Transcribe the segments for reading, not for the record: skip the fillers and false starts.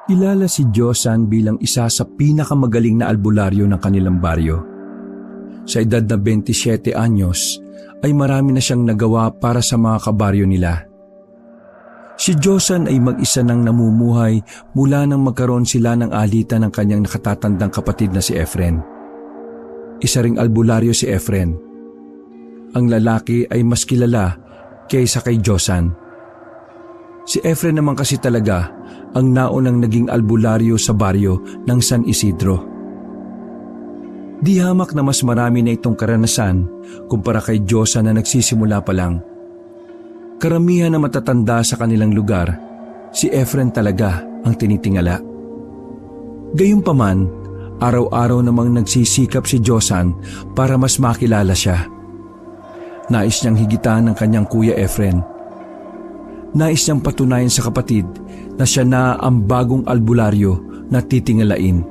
Kilala si Josan bilang isa sa pinakamagaling na albularyo ng kanilang baryo. Sa edad na 27 anyos ay marami na siyang nagawa para sa mga kabaryo nila. Si Josan ay mag-isa nang namumuhay mula nang magkaroon sila ng alitan ng kanyang nakatatandang kapatid na si Efren. Isa ring albularyo si Efren. Ang lalaki ay mas kilala kaysa kay Josan. Si Efren naman kasi talaga ang naunang naging albularyo sa baryo ng San Isidro. Di hamak na mas marami na itong karanasan kumpara kay Josan na nagsisimula pa lang. Karamihan na matatanda sa kanilang lugar, si Efren talaga ang tinitingala. Gayunpaman, araw-araw namang nagsisikap si Josan para mas makilala siya. Nais niyang higitan ng kanyang kuya Efren. Nais niyang patunayan sa kapatid na siya na ang bagong albularyo na titingalain.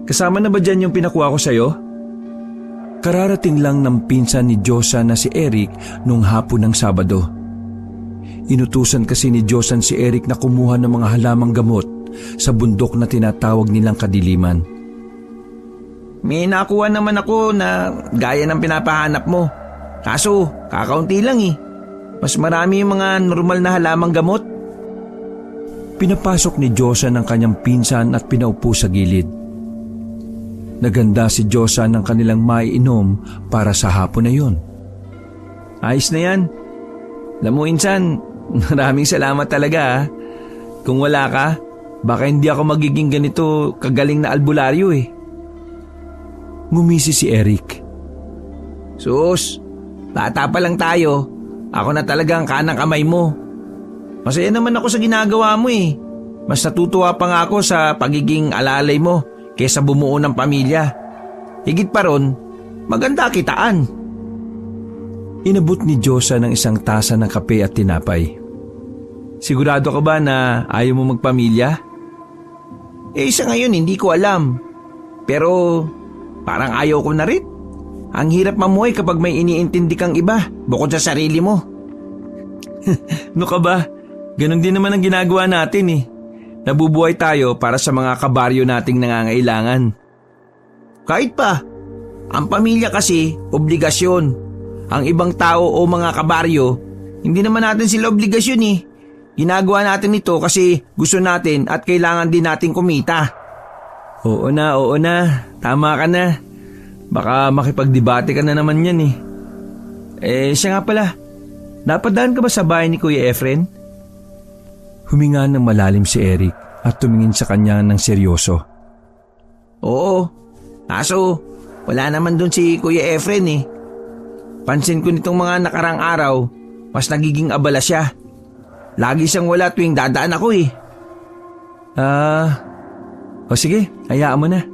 Kasama na ba dyan yung pinakuha ko sa'yo? Kararating lang ng pinsan ni Josan na si Eric nung hapon ng Sabado. Inutusan kasi ni Josan si Eric na kumuha ng mga halamang gamot sa bundok na tinatawag nilang Kadiliman. May nakuha naman ako na gaya ng pinapahanap mo. Kaso, kakaunti lang eh. Mas marami yung mga normal na halamang gamot. Pinapasok ni Josan ang kanyang pinsan at pinaupo sa gilid. Naganda si Josan ng kanilang maiinom para sa hapon na yun. Ayos na yan. Alam mo insan, maraming salamat talaga ha. Kung wala ka, baka hindi ako magiging ganito kagaling na albularyo eh. Ngumisi si Eric. Sus, bata pa lang tayo. Ako na talaga ang kanang kamay mo. Masaya naman ako sa ginagawa mo eh. Mas natutuwa pa nga ako sa pagiging alalay mo kaysa bumuo ng pamilya. Higit pa ron, maganda kitaan. Inabot ni Josan ng isang tasa ng kape at tinapay. Sigurado ka ba na ayaw mo magpamilya? Sa ngayon hindi ko alam. Pero parang ayaw ko na rin. Ang hirap mamuhay kapag may iniintindi kang iba bukod sa sarili mo. No ka ba? Ganon din naman ang ginagawa natin eh. Nabubuhay tayo para sa mga kabaryo nating nangangailangan. Kahit pa, ang pamilya kasi obligasyon. Ang ibang tao o mga kabaryo, hindi naman natin sila obligasyon eh. Ginagawa natin ito kasi gusto natin at kailangan din natin kumita. Oo na. Tama ka na. Baka makipagdebate ka na naman yan eh. Siya nga pala. Napadaan ka ba sa bahay ni Kuya Efren? Huminga ng malalim si Eric at tumingin sa kanya ng seryoso. Oo. Kaso, wala naman dun si Kuya Efren eh. Pansin ko nitong mga nakarang araw, mas nagiging abala siya. Lagi siyang wala tuwing dadaan ako eh. Sige, hayaan mo na.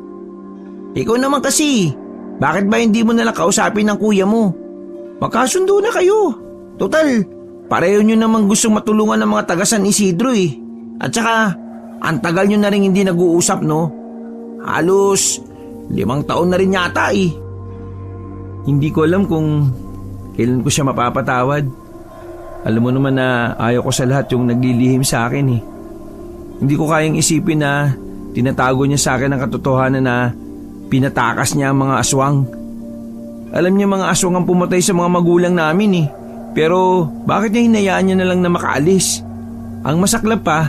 Ikaw naman kasi, bakit ba hindi mo nalang kausapin ng kuya mo? Magkasundo na kayo. Total, pareho nyo namang gustong matulungan ng mga taga San Isidro eh. At saka, ang tagal nyo na rin hindi nag-uusap no? Halos 5 taon na rin yata eh. Hindi ko alam kung kailan ko siya mapapatawad. Alam mo naman na ayaw ko sa lahat yung naglilihim sa akin eh. Hindi ko kayang isipin na tinatago niya sa akin ang katotohanan na pinatakas niya ang mga aswang. Alam niya mga aswang ang pumatay sa mga magulang namin eh. Pero bakit niya hinayaan niya na lang na makaalis? Ang masaklap pa,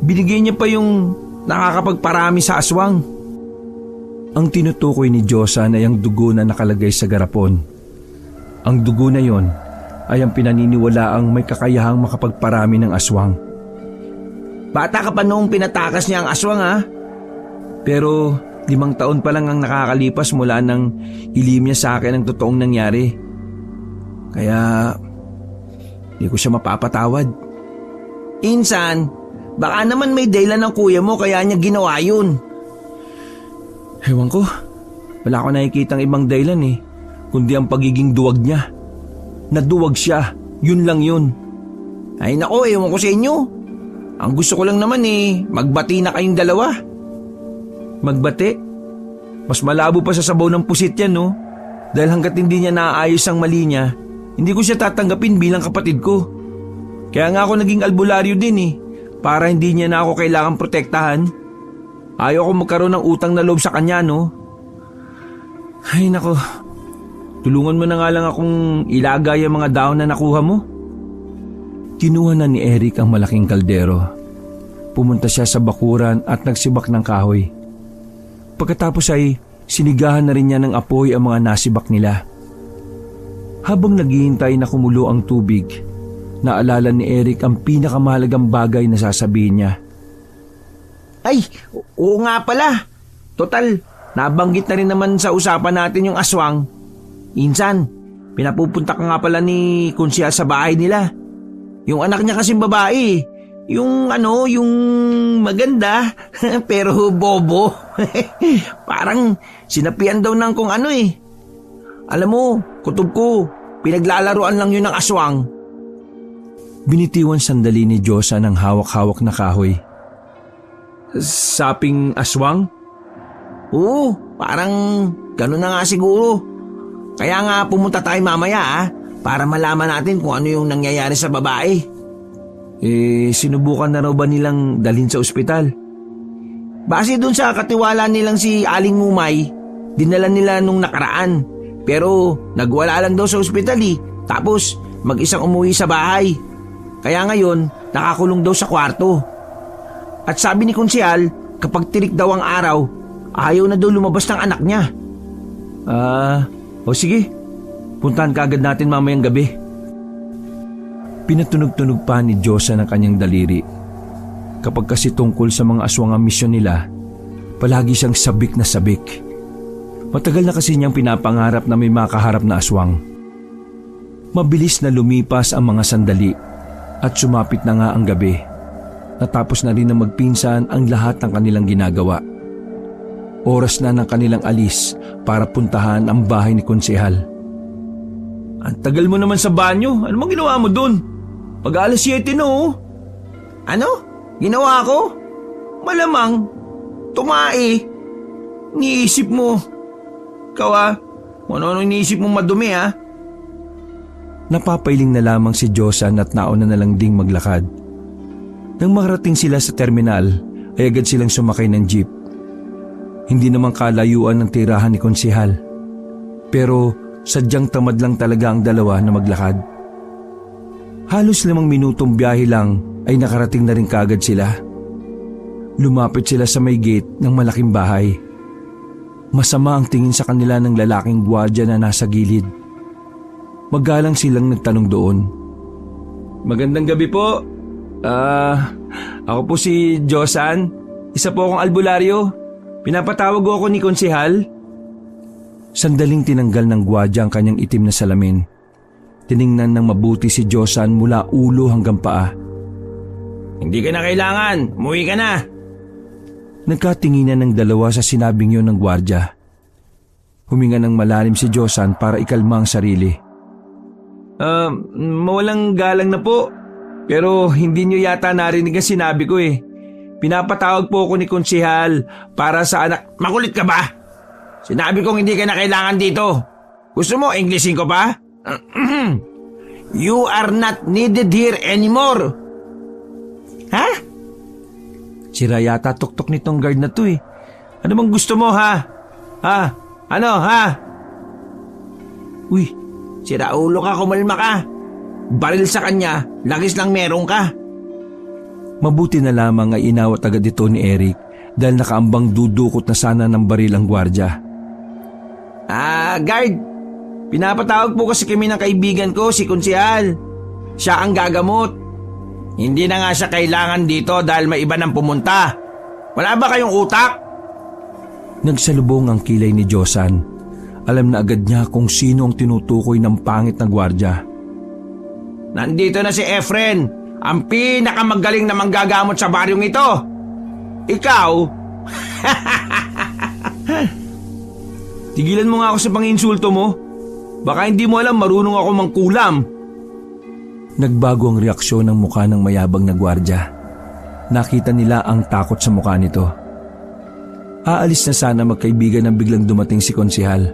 binigay niya pa yung nakakapagparami sa aswang. Ang tinutukoy ni Josan ay ang dugo na nakalagay sa garapon. Ang dugo na yon ay ang pinaniniwalaang may kakayahang makapagparami ng aswang. Bata ka pa noong pinatakas niya ang aswang ha? Pero 5 taon pa lang ang nakakalipas mula nang hilim niya sa akin ang totoong nangyari. Kaya hindi ko siya mapapatawad. Insan, baka naman may dahilan ng kuya mo kaya niya ginawa yun. Ewan ko, wala ko nakikitang ibang dahilan eh, kundi ang pagiging duwag niya. Naduwag siya, yun lang yun. Ay nako, ewan ko sa inyo. Ang gusto ko lang naman eh, magbati na kayong dalawa. Magbati? Mas malabo pa sa sabaw ng pusit yan no? Dahil hanggat hindi niya naaayos ang mali niya, hindi ko siya tatanggapin bilang kapatid ko. Kaya nga ako naging albularyo din eh, para hindi niya na ako kailangang protektahan. Ayaw ko magkaroon ng utang na loob sa kanya, no? Ay nako, tulungan mo na nga lang akong ilagay ang mga daon na nakuha mo. Kinuha na ni Eric ang malaking kaldero. Pumunta siya sa bakuran at nagsibak ng kahoy. Pagkatapos ay sinigahan na rin niya ng apoy ang mga nasibak nila. Habang naghihintay na kumulo ang tubig, naalala ni Eric ang pinakamahalagang bagay na sasabihin niya. Ay, oo nga pala. Total, nabanggit na rin naman sa usapan natin yung aswang. Insan, pinapupunta ka nga pala ni Konsyal sa bahay nila. Yung anak niya kasing babae, yung maganda, pero bobo. Parang sinapian daw ng kung ano eh. Alam mo, kutob ko, pinaglalaruan lang yun ng aswang. Binitiwan sandali ni Diyosa ng hawak-hawak na kahoy. Saping aswang? Oo, parang gano'n na nga siguro. Kaya nga pumunta tayo mamaya para malaman natin kung ano yung nangyayari sa babae. Sinubukan na raw ba nilang dalhin sa ospital? Base dun sa katiwala nilang si Aling Mumay, dinala nila nung nakaraan. Pero nagwala lang daw sa ospital tapos mag-isang umuwi sa bahay. Kaya ngayon, nakakulong daw sa kwarto. At sabi ni Konsyal, kapag tirik daw ang araw, ayaw na daw lumabas ng anak niya. O sige, puntahan kaagad natin mamayang gabi. Pinatunog-tunog pa ni Diyosa ng kanyang daliri. Kapag kasi tungkol sa mga aswang ang misyon nila, palagi siyang sabik na sabik. Matagal na kasi niyang pinapangarap na may makaharap na aswang. Mabilis na lumipas ang mga sandali at sumapit na nga ang gabi. Natapos na rin na magpinsan ang lahat ng kanilang ginagawa. Oras na ng kanilang alis para puntahan ang bahay ni Konsehal. Ang tagal mo naman sa banyo. Ano mong ginawa mo dun? Pag-alas 7 no? Ano? Ginawa ko? Malamang. Tumae. Niisip mo. Ikaw ano iniisip mong madumi Napapailing na lamang si Diyosan at nauna na lang ding maglakad. Nang makarating sila sa terminal, ay agad silang sumakay ng jeep. Hindi naman kalayuan ng tirahan ni Konsehal. Pero sadyang tamad lang talaga ang dalawa na maglakad. Halos 5 minutong biyahe lang ay nakarating na rin kaagad sila. Lumapit sila sa may gate ng malaking bahay. Masama ang tingin sa kanila ng lalaking gwardiya na nasa gilid. Magalang silang nagtanong doon. Magandang gabi po. Ako po si Josan. Isa po akong albularyo. Pinapatawag ako ni Konsehal. Sandaling tinanggal ng gwardiya ang kanyang itim na salamin. Tiningnan ng mabuti si Josan mula ulo hanggang paa. Hindi ka na kailangan. Umuwi ka na. Nagkatinginan ng dalawa sa sinabing yun ng gwardiya. Huminga ng malalim si Josan para ikalma ang sarili. Mawalang galang na po. Pero hindi nyo yata narinig ang sinabi ko Pinapatawag po ako ni Konsehal para sa anak. Makulit ka ba? Sinabi kong hindi ka na kailangan dito. Gusto mo Englishin ko pa? You are not needed here anymore. Ha? Sira yata tuktok nitong guard na to Ano bang gusto mo Ano Uy, sira ulo ka, kumalma ka. Baril sa kanya, lagis lang meron ka. Mabuti na lamang ay inawat agad ito ni Eric dahil nakaambang dudukot na sana ng baril ang gwardiya. Guard, pinapatawag po kasi kami ng kaibigan ko, si Konsehal. Siya ang gagamot. Hindi na nga siya kailangan dito dahil may iba nang pumunta. Wala ba kayong utak? Nagsalubong ang kilay ni Josan. Alam na agad niya kung sino ang tinutukoy ng pangit na gwardiya. Nandito na si Efren, ang pinakamagaling na manggagamot sa baryong ito. Ikaw? Tigilan mo nga ako sa panginsulto mo. Baka hindi mo alam marunong ako mangkulam. Nagbago ang reaksyon ng mukha ng mayabang na gwardiya. Nakita nila ang takot sa mukha nito. Aalis na sana magkaibigan nang biglang dumating si Konsehal.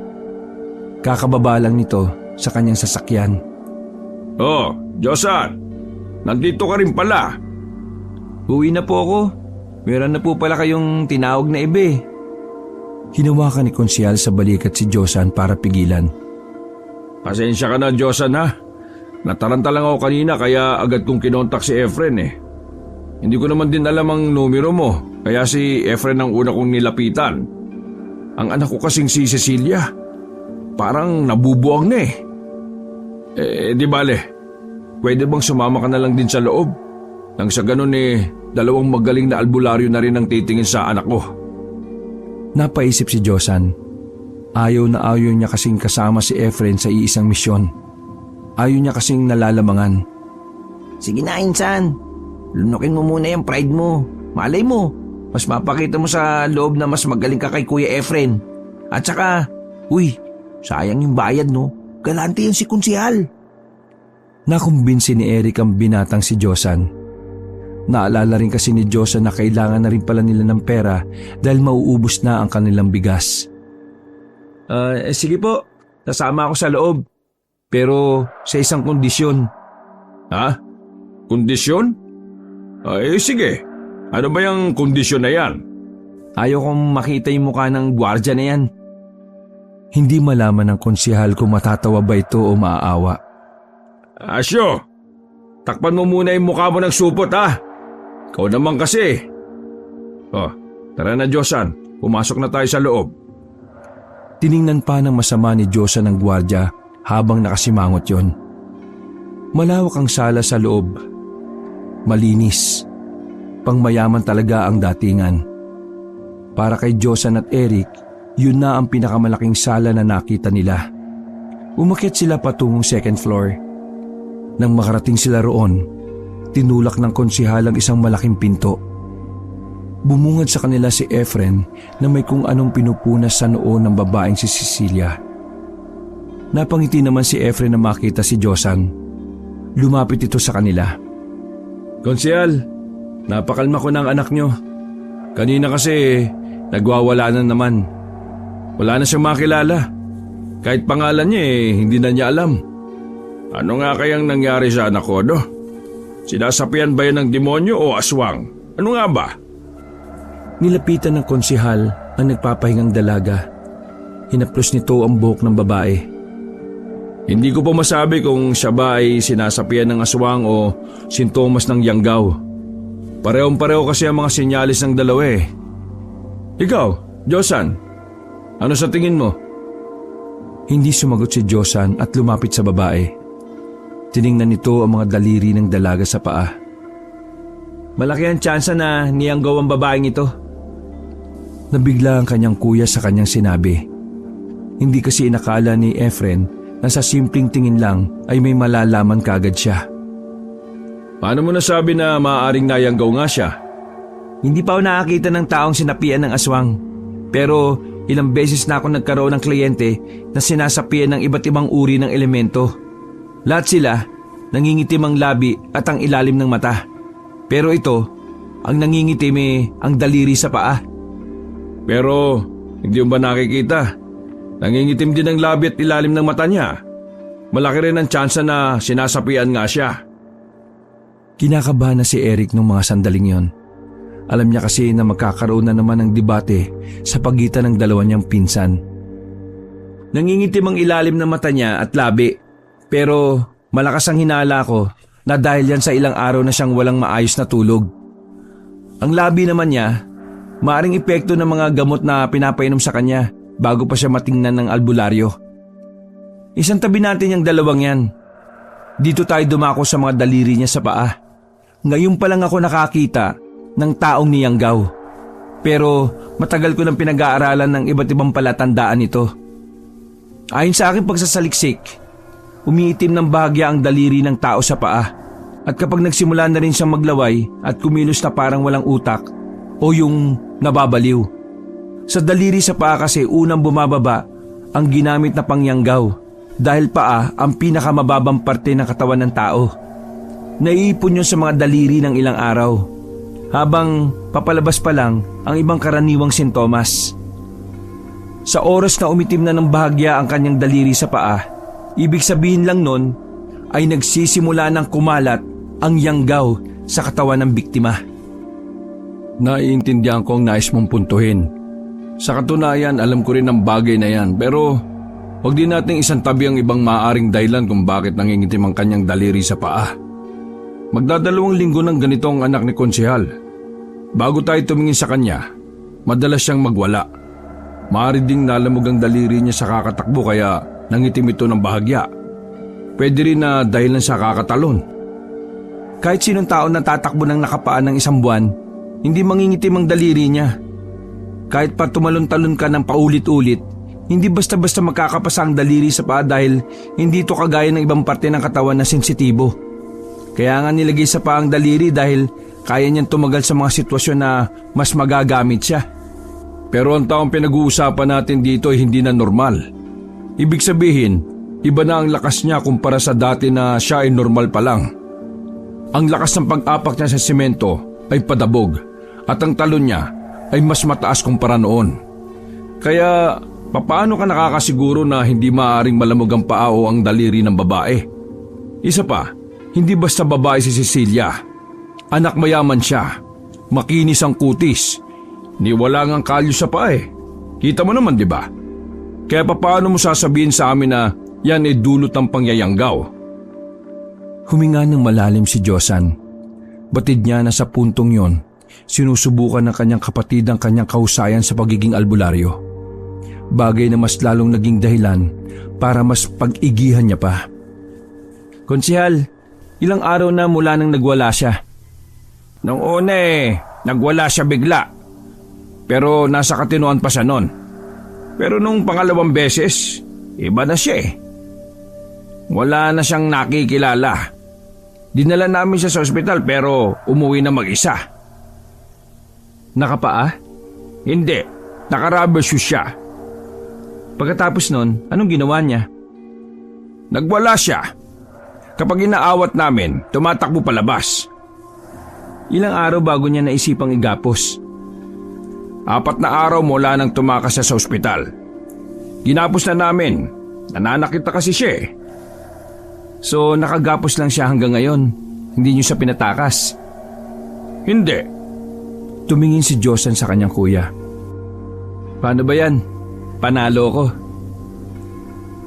Kakababa lang nito sa kanyang sasakyan. Oh, Josan, nandito ka rin pala. Uwi na po ako. Meron na po pala kayong tinawag na iba eh. Hinawakan ni Konsyal sa balikat si Josan para pigilan. Pasensya ka na, Josan ha. Nataranta lang ako kanina kaya agad kong kinontak si Efren eh. Hindi ko naman din alam ang numero mo, kaya si Efren ang una kong nilapitan. Ang anak ko kasing si Cecilia, parang nabubuang na eh. Di bale, pwede bang sumama ka na lang din sa loob? Nang sa ganun dalawang magaling na albularyo na rin ang titingin sa anak ko. Napaisip si Josan. Ayaw na ayaw niya kasing kasama si Efren sa iisang misyon. Ayaw niya kasing nalalamangan. Sige na, Insan. Lunukin mo muna yung pride mo. Malay mo, mas mapakita mo sa loob na mas magaling ka kay Kuya Efren. At saka, sayang yung bayad no. Galante yun si Konsehal. Nakumbinsi ni Eric ang binatang si Josan. Naalala rin kasi ni Josan na kailangan na rin pala nila ng pera dahil mauubos na ang kanilang bigas. Sige po, nasama ako sa loob. Pero sa isang kondisyon. Ha? Kondisyon? Sige. Ano ba yung kondisyon na yan? Ayaw kong makita yung mukha ng gwardiya na yan. Hindi malaman ng konsehal kung matatawa ba ito o maaawa. Asyo, takpan mo muna yung mukha mo ng supot ha. Ikaw naman kasi. Tara na Josan, pumasok na tayo sa loob. Tiningnan pa ng masama ni Josan ang gwardiya habang nakasimangot yon. Malawak ang sala sa loob. Malinis. Pangmayaman talaga ang datingan. Para kay Josan at Eric, yun na ang pinakamalaking sala na nakita nila. Umakyat sila patungong second floor. Nang makarating sila roon, tinulak ng konsehal ang isang malaking pinto. Bumungad sa kanila si Efren na may kung anong pinupunas sa noo ng babaeng si Cecilia. Napangiti naman si Efren na makita si Josan. Lumapit ito sa kanila. Konsehal, napakalma ko ng anak nyo. Kanina kasi nagwawala na naman. Wala na siyang makilala. Kahit pangalan niya hindi na niya alam. Ano nga kayang nangyari sa anak ko, no? Sinasapian ba yan ng demonyo o aswang? Ano nga ba? Nilapitan ng konsehal ang nagpapahingang dalaga. Hinaplos nito ang buhok ng babae. Hindi ko pa masabi kung siya ba ay sinasapian ng aswang o sintomas ng yanggaw. Parehong-pareho kasi ang mga sinyalis ng dalawa eh. Ikaw, Josan, ano sa tingin mo? Hindi sumagot si Josan at lumapit sa babae. Tiningnan nito ang mga daliri ng dalaga sa paa. Malaki ang tsansa na niyanggaw ang babaeng ito. Nabigla ang kanyang kuya sa kanyang sinabi. Hindi kasi inakala ni Efren na sa simpleng tingin lang ay may malalaman kagad siya. Paano mo nasabi na maaaring nayanggaw nga siya? Hindi pa ako nakakita ng taong sinapian ng aswang. Pero ilang beses na ako nagkaroon ng kliyente na sinasapian ng iba't ibang uri ng elemento. Lahat sila, nangingitim ang labi at ang ilalim ng mata. Pero ito, ang nangingitim ang daliri sa paa. Pero hindi mo ba nakikita? Nangingitim din ang labi at ilalim ng mata niya. Malaki rin ang tsansa na sinasapian nga siya. Kinakabahan na si Eric nung mga sandaling yon. Alam niya kasi na magkakaroon na naman ng debate sa pagitan ng dalawa niyang pinsan. Nangingitim ang ilalim ng mata niya at labi. Pero malakas ang hinala ko na dahil yan sa ilang araw na siyang walang maayos na tulog. Ang labi naman niya, maaring epekto ng mga gamot na pinapainom sa kanya bago pa siya matingnan ng albularyo. Isang tabi natin yung dalawang yan. Dito tayo dumako sa mga daliri niya sa paa. Ngayon pa lang ako nakakita ng taong niyanggaw. Pero matagal ko nang pinag-aaralan ng iba't ibang palatandaan ito. Ayon sa aking pagsasaliksik, umiitim ng bahagya ang daliri ng tao sa paa. At kapag nagsimula na rin siyang maglaway at kumilos na parang walang utak o yung nababaliw. Sa daliri sa paa kasi unang bumababa ang ginamit na pangyanggaw dahil paa ang pinakamababang parte ng katawan ng tao. Naiipon yun sa mga daliri ng ilang araw habang papalabas pa lang ang ibang karaniwang sintomas. Sa oras na umitim na ng bahagya ang kanyang daliri sa paa, ibig sabihin lang nun ay nagsisimula ng kumalat ang yanggaw sa katawan ng biktima. Naiintindihan ko ang nais mong puntuhin. Sa katunayan, alam ko rin ang bagay na yan, pero huwag din nating isantabi ang ibang maaaring dahilan kung bakit nangingitim ang kanyang daliri sa paa. Magdadalawang linggo ng ganito ang anak ni Konsehal. Bago tayo tumingin sa kanya, madalas siyang magwala. Maaari ding nalamog ang daliri niya sa kakatakbo kaya nangitim ito ng bahagya. Pwede rin na dahilan sa kakatalon. Kahit sinong tao na tatakbo ng nakapaan ng isang buwan, hindi mangingitim ang daliri niya. Kahit pa tumalon-talon ka ng paulit-ulit, hindi basta-basta makakapasa ang daliri sa paa dahil hindi ito kagaya ng ibang parte ng katawan na sensitibo. Kaya nga nilagay sa paa ang daliri dahil kaya niyang tumagal sa mga sitwasyon na mas magagamit siya. Pero ang taong pinag-uusapan natin dito ay hindi na normal. Ibig sabihin, iba na ang lakas niya kumpara sa dati na siya ay normal pa lang. Ang lakas ng pag-apak niya sa semento ay padabog at ang talon niya ay mas mataas kumpara noon. Kaya papaano ka nakakasiguro na hindi maaaring malamog ang paa o ang daliri ng babae? Isa pa, hindi basta babae si Cecilia. Anak mayaman siya, makinis ang kutis, niwala ngang kalyo sa paa eh. Kita mo naman, di ba? Kaya papaano mo sasabihin sa amin na yan ay dulot ng pangyayanggaw? Huminga ng malalim si Josan. Batid niya na sa puntong yon, sinusubukan ng kanyang kapatid ang kanyang kahusayan sa pagiging albularyo. Bagay na mas lalong naging dahilan para mas pag-igihan niya pa. Konsehal, ilang araw na mula nang nagwala siya. Nung una nagwala siya bigla. Pero nasa katinoan pa siya noon. Pero nung pangalawang beses, iba na siya eh. Wala na siyang nakikilala. Dinala namin siya sa ospital pero umuwi na mag-isa. Nakapaa? Hindi, naka-rubber shoes siya. Pagkatapos nun, anong ginawa niya? Nagwala siya. Kapag inaawat namin, tumatakbo palabas. Ilang araw bago niya naisipang igapos? 4 na araw mula nang tumakas siya sa ospital. Ginapos na namin. Nananakit na kasi siya eh. So nakagapos lang siya hanggang ngayon? Hindi niyo siya pinatakas? Hindi. Tumingin si Josan sa kanyang kuya. Paano ba yan? Panalo ko.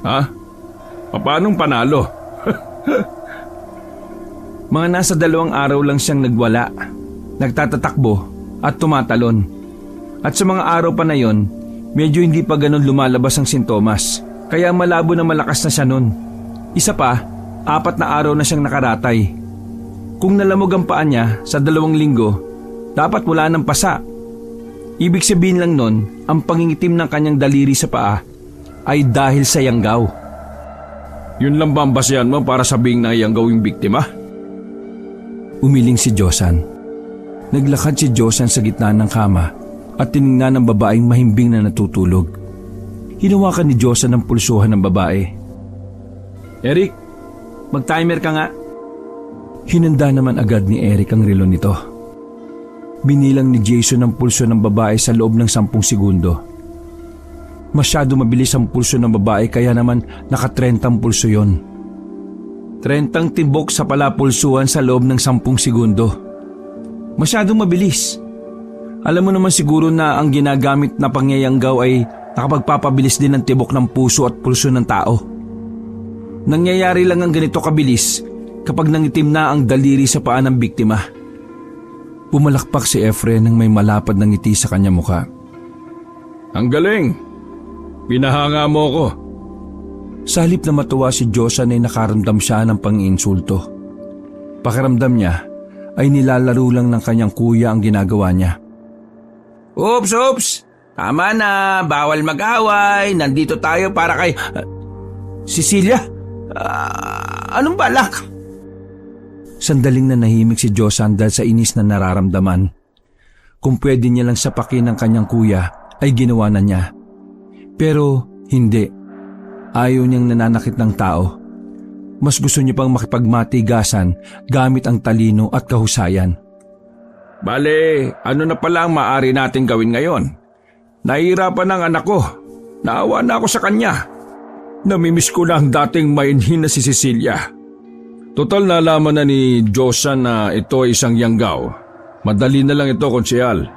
Ha? Paanong panalo? Mga nasa 2 araw lang siyang nagwala, nagtatatakbo at tumatalon. At sa mga araw pa na yon, medyo hindi pa ganun lumalabas ang sintomas. Kaya malabo na malakas na siya nun. Isa pa, 4 na araw na siyang nakaratay. Kung nalamog ang paa niya sa 2 linggo, dapat wala ng pasa. Ibig sabihin lang nun, ang pangingitim ng kanyang daliri sa paa ay dahil sa yanggaw. Yun lang ba ang basehan mo para sabing na yanggaw yung biktima? Umiling si Josan. Naglakad si Josan sa gitna ng kama at tiningnan ng babaeng mahimbing na natutulog. Hinawakan ni Josan ang pulsuhan ng babae. Eric, mag-timer ka nga. Hinanda naman agad ni Eric ang relo nito. Binilang ni Jason ang pulso ng babae sa loob ng 10 segundo. Masyado mabilis ang pulso ng babae kaya naman naka-30 ang pulso yon. 30 tibok sa palapulsuhan sa loob ng 10 segundo. Masyadong mabilis. Alam mo naman siguro na ang ginagamit na pangyayanggaw ay nakapagpapabilis din ng tibok ng puso at pulso ng tao. Nangyayari lang ang ganito kabilis kapag nangitim na ang daliri sa paa ng biktima. Pumalakpak si Efren nang may malapad na ngiti sa kanya mukha. Ang galing! Pinahanga mo ko. Sa halip na matuwa si Josan ay nakaramdam siya ng pang-insulto. Pakiramdam niya ay nilalaro lang ng kanyang kuya ang ginagawa niya. Oops! Tama na, bawal mag-away. Nandito tayo para kay... Cecilia? Anong balak? Sandaling na nahimik si Josan dahil sa inis na nararamdaman. Kung pwede niya lang sapakin ng kanyang kuya ay ginawa na niya. Pero hindi. Ayaw niyang nananakit ng tao. Mas gusto niya pang makipagmatigasan gamit ang talino at kahusayan. Bale, ano na pala ang maaari natin gawin ngayon? Nahihirapan ang anak ko. Naawa na ako sa kanya. Namimiss ko na ang dating mainhin na si Cecilia. Total nalaman na ni Josan na ito ay isang yanggaw. Madali na lang ito, konsehal.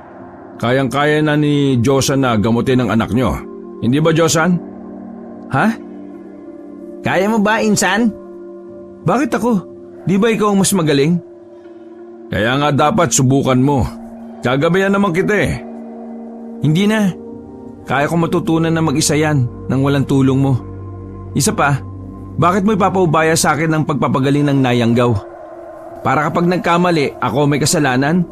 Kayang-kaya na ni Josan na gamutin ang anak nyo. Hindi ba, Josan? Ha? Kaya mo ba, Insan? Bakit ako? Di ba ikaw ang mas magaling? Kaya nga dapat subukan mo. Gagabayan naman kita eh. Hindi na. Kaya ko matutunan na mag-isa yan nang walang tulong mo. Isa pa, bakit mo ipapaubaya sa akin ang pagpapagaling ng nayanggaw? Para kapag nagkamali, ako may kasalanan?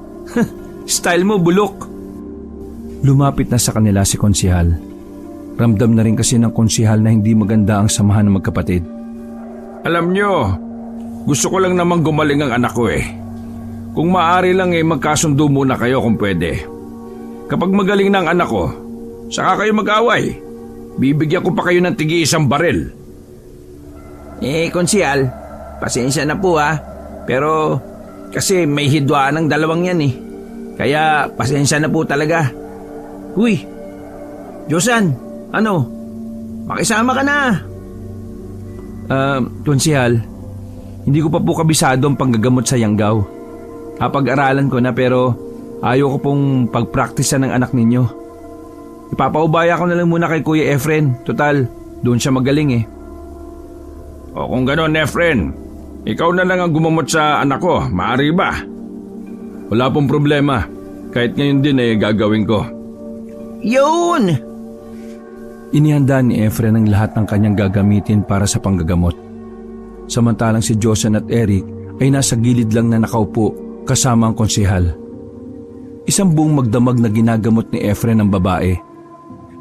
Style mo, bulok. Lumapit na sa kanila si konsehal. Ramdam na rin kasi ng konsehal na hindi maganda ang samahan ng magkapatid. Alam nyo, gusto ko lang namang gumaling ang anak ko eh. Kung maaari lang magkasundo muna kayo kung pwede. Kapag magaling na ang anak ko, saka kayo mag-away. Bibigyan ko pa kayo ng tigi-isang baril. Konsehal, pasensya na po ha. Pero kasi may hidwaan ng dalawang yan eh. Kaya pasensya na po talaga. Uy, Josan, ano? Makisama ka na. Konsehal, hindi ko pa po kabisado ang panggagamot sa yanggaw. Pag-aralan ko na pero ayaw ko pong pagpraktisan ng anak ninyo. Ipapaubaya ko na lang muna kay Kuya Efren. Total, doon siya magaling eh. O kung gano'n, Efren, ikaw na lang ang gumamot sa anak ko, maaari ba? Wala pong problema. Kahit ngayon din gagawin ko. Yun! Inihanda ni Efren ang lahat ng kanyang gagamitin para sa panggagamot. Samantalang si Josan at Eric ay nasa gilid lang na nakaupo kasama ang konsehal. Isang buong magdamag na ginagamot ni Efren ang babae.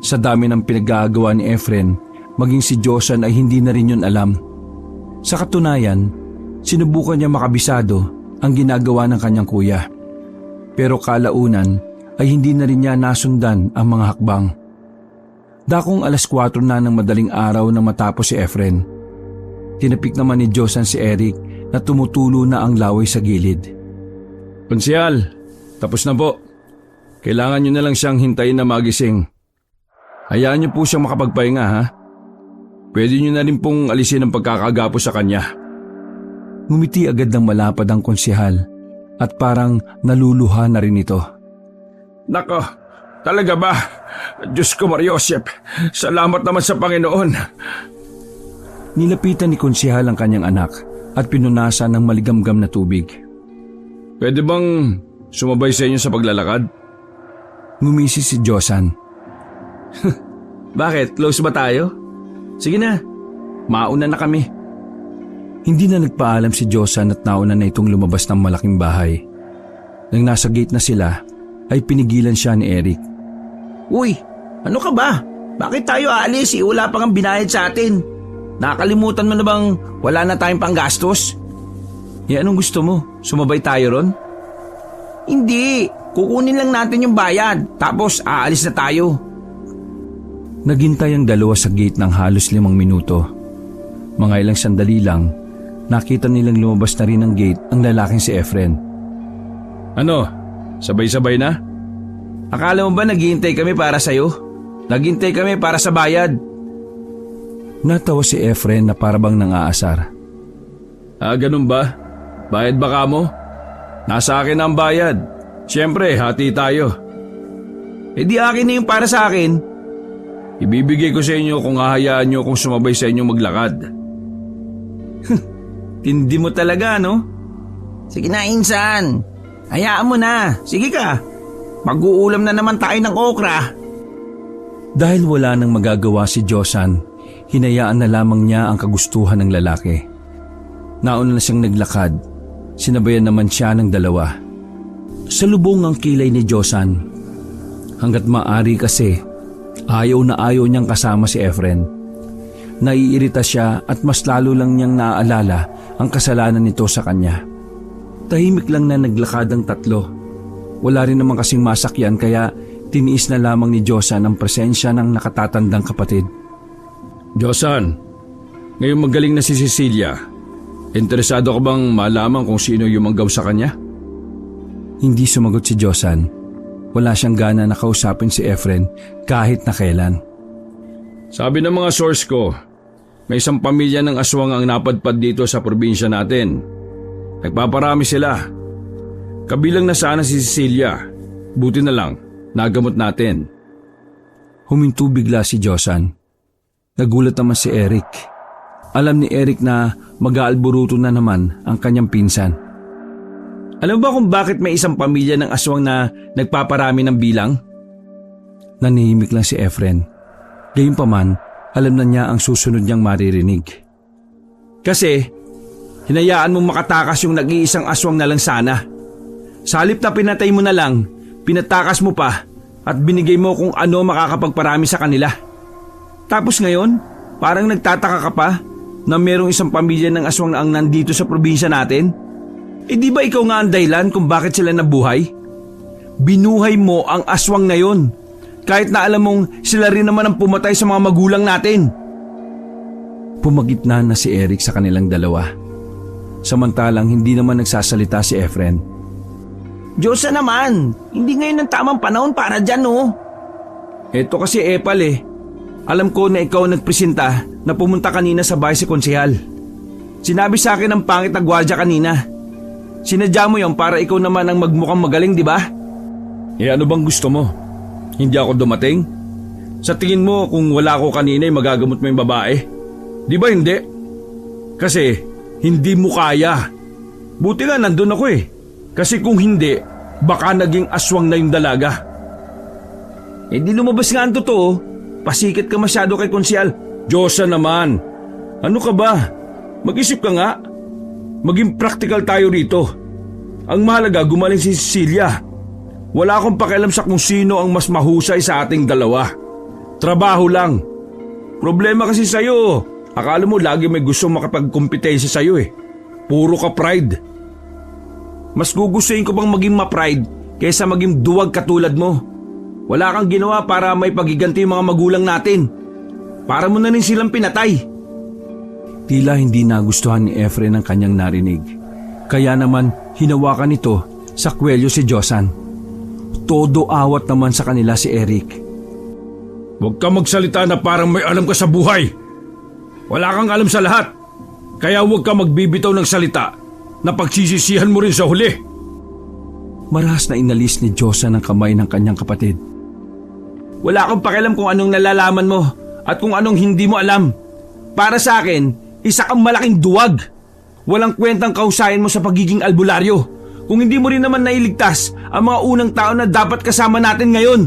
Sa dami ng pinagagawa ni Efren, maging si Josan ay hindi na rin yun alam. Sa katunayan, sinubukan niya makabisado ang ginagawa ng kanyang kuya. Pero kalaunan ay hindi na rin niya nasundan ang mga hakbang. Dakong 4:00 na ng madaling araw nang matapos si Efren. Tinapik naman ni Josan si Eric na tumutulo na ang laway sa gilid. Konsehal, tapos na po. Kailangan nyo na lang siyang hintayin na magising. Hayaan nyo po siyang makapagpahinga ha. Pwede nyo na rin pong alisin ang pagkakagapo sa kanya. Ngumiti agad ng malapad ang konsehal at parang naluluha na rin ito. Nako, talaga ba? Diyos ko, Mariosep, salamat naman sa Panginoon. Nilapitan ni konsehal ang kanyang anak at pinunasan ng maligamgam na tubig. Pwede bang sumabay sa inyo sa paglalakad? Ngumisi si Josan. Bakit? Close ba tayo? Sige na, mauna na kami. Hindi na nagpaalam si Josan at nauna na itong lumabas ng malaking bahay. Nang nasa gate na sila, ay pinigilan siya ni Eric. Uy, ano ka ba? Bakit tayo aalis? Wala pang ang binayad sa atin. Nakalimutan mo na bang wala na tayong panggastos? Anong gusto mo? Sumabay tayo ron? Hindi, kukunin lang natin yung bayad. Tapos aalis na tayo. Naghintay ang dalawa sa gate ng halos 5 minuto. Mga ilang sandali lang, nakita nilang lumabas na rin ng gate ang lalaking si Efren. Ano? Sabay-sabay na? Akala mo ba naghihintay kami para sa'yo? Naghihintay kami para sa bayad. Natawa si Efren na parabang nang-aasar. Ganun ba? Bayad ba ka mo? Nasa akin ang bayad. Siyempre, hati tayo. Di akin na yung para sa akin. Ibibigay ko sa inyo kung hahayaan nyo kung sumabay sa inyo maglakad. Tindi mo talaga, no? Sige na, Insan. Hayaan mo na. Sige ka. Mag-uulam na naman tayo ng okra. Dahil wala nang magagawa si Josan, hinayaan na lamang niya ang kagustuhan ng lalaki. Nauna na siyang naglakad. Sinabayan naman siya ng dalawa. Salubong ang kilay ni Josan. Hanggat maaari kasi, ayaw na ayaw niyang kasama si Efren. Naiirita siya at mas lalo lang niyang naaalala ang kasalanan nito sa kanya. Tahimik lang na naglakad ang tatlo. Wala rin naman kasing masakyan kaya tiniis na lamang ni Josan ang presensya ng nakatatandang kapatid. Josan, ngayong magaling na si Cecilia, interesado ka bang malaman kung sino yung manggaw sa kanya? Hindi sumagot si Josan. Wala siyang gana na kausapin si Efren kahit na kailan. Sabi ng mga source ko, may isang pamilya ng aswang ang napadpad dito sa probinsya natin. Nagpaparami sila. Kabilang na sana si Cecilia. Buti na lang, nagamot natin. Huminto bigla si Josan. Nagulat naman si Eric. Alam ni Eric na mag-aalburuto na naman ang kanyang pinsan. Alam ba kung bakit may isang pamilya ng aswang na nagpaparami ng bilang? Nanihimik lang si Efren. Gayunpaman, alam na niya ang susunod niyang maririnig. Kasi, hinayaan mong makatakas yung nag-iisang aswang na lang sana. Sa halip na pinatay mo na lang, pinatakas mo pa at binigay mo kung ano makakapagparami sa kanila. Tapos ngayon, parang nagtataka ka pa na merong isang pamilya ng aswang na ang nandito sa probinsya natin? Di ba ikaw nga ang dahilan kung bakit sila nabuhay? Binuhay mo ang aswang na yon, kahit na alam mong sila rin naman ang pumatay sa mga magulang natin. Pumagitna na si Eric sa kanilang dalawa. Samantalang hindi naman nagsasalita si Efren. Diyosa naman, hindi ngayon ang tamang panahon para dyan, no? Eto kasi Epal Alam ko na ikaw nagpresenta na pumunta kanina sa bahay si Konsehal. Sinabi sa akin ang pangit na gwardiya kanina. Sinadya mo yon para ikaw naman ang magmukhang magaling, di ba? Ano bang gusto mo? Hindi ako dumating? Sa tingin mo kung wala ako kanina ay magagamot mo yung babae? Di ba hindi? Kasi hindi mo kaya. Buti nga nandun ako Kasi kung hindi, baka naging aswang na yung dalaga. Di lumabas nga ang totoo. Pasikit ka masyado kay Konsehal. Diyosa naman. Ano ka ba? Mag-isip ka nga. Maging practical tayo rito. Ang mahalaga gumaling si Cecilia. Wala akong pakialam sa kung sino ang mas mahusay sa ating dalawa. Trabaho lang. Problema kasi sa'yo. Akala mo lagi may gustong makapagkompetensya sa'yo Puro ka pride. Mas gugustuhin ko bang maging ma-pride kaysa maging duwag katulad mo. Wala kang ginawa para may pagiganti yung mga magulang natin. Para mo na rin silang pinatay. Tila hindi nagustuhan ni Efren ang kanyang narinig. Kaya naman hinawakan nito sa kwelyo si Josan. Todo awat naman sa kanila si Eric. Huwag ka magsalita na parang may alam ka sa buhay. Wala kang alam sa lahat. Kaya huwag ka magbibitaw ng salita na pagsisisihan mo rin sa huli. Marahas na inalis ni Josan ang kamay ng kanyang kapatid. Wala akong pakialam kung anong nalalaman mo at kung anong hindi mo alam. Para sa akin, isa kang malaking duwag. Walang kwentang kahusayan mo sa pagiging albularyo kung hindi mo rin naman nailigtas ang mga unang tao na dapat kasama natin ngayon.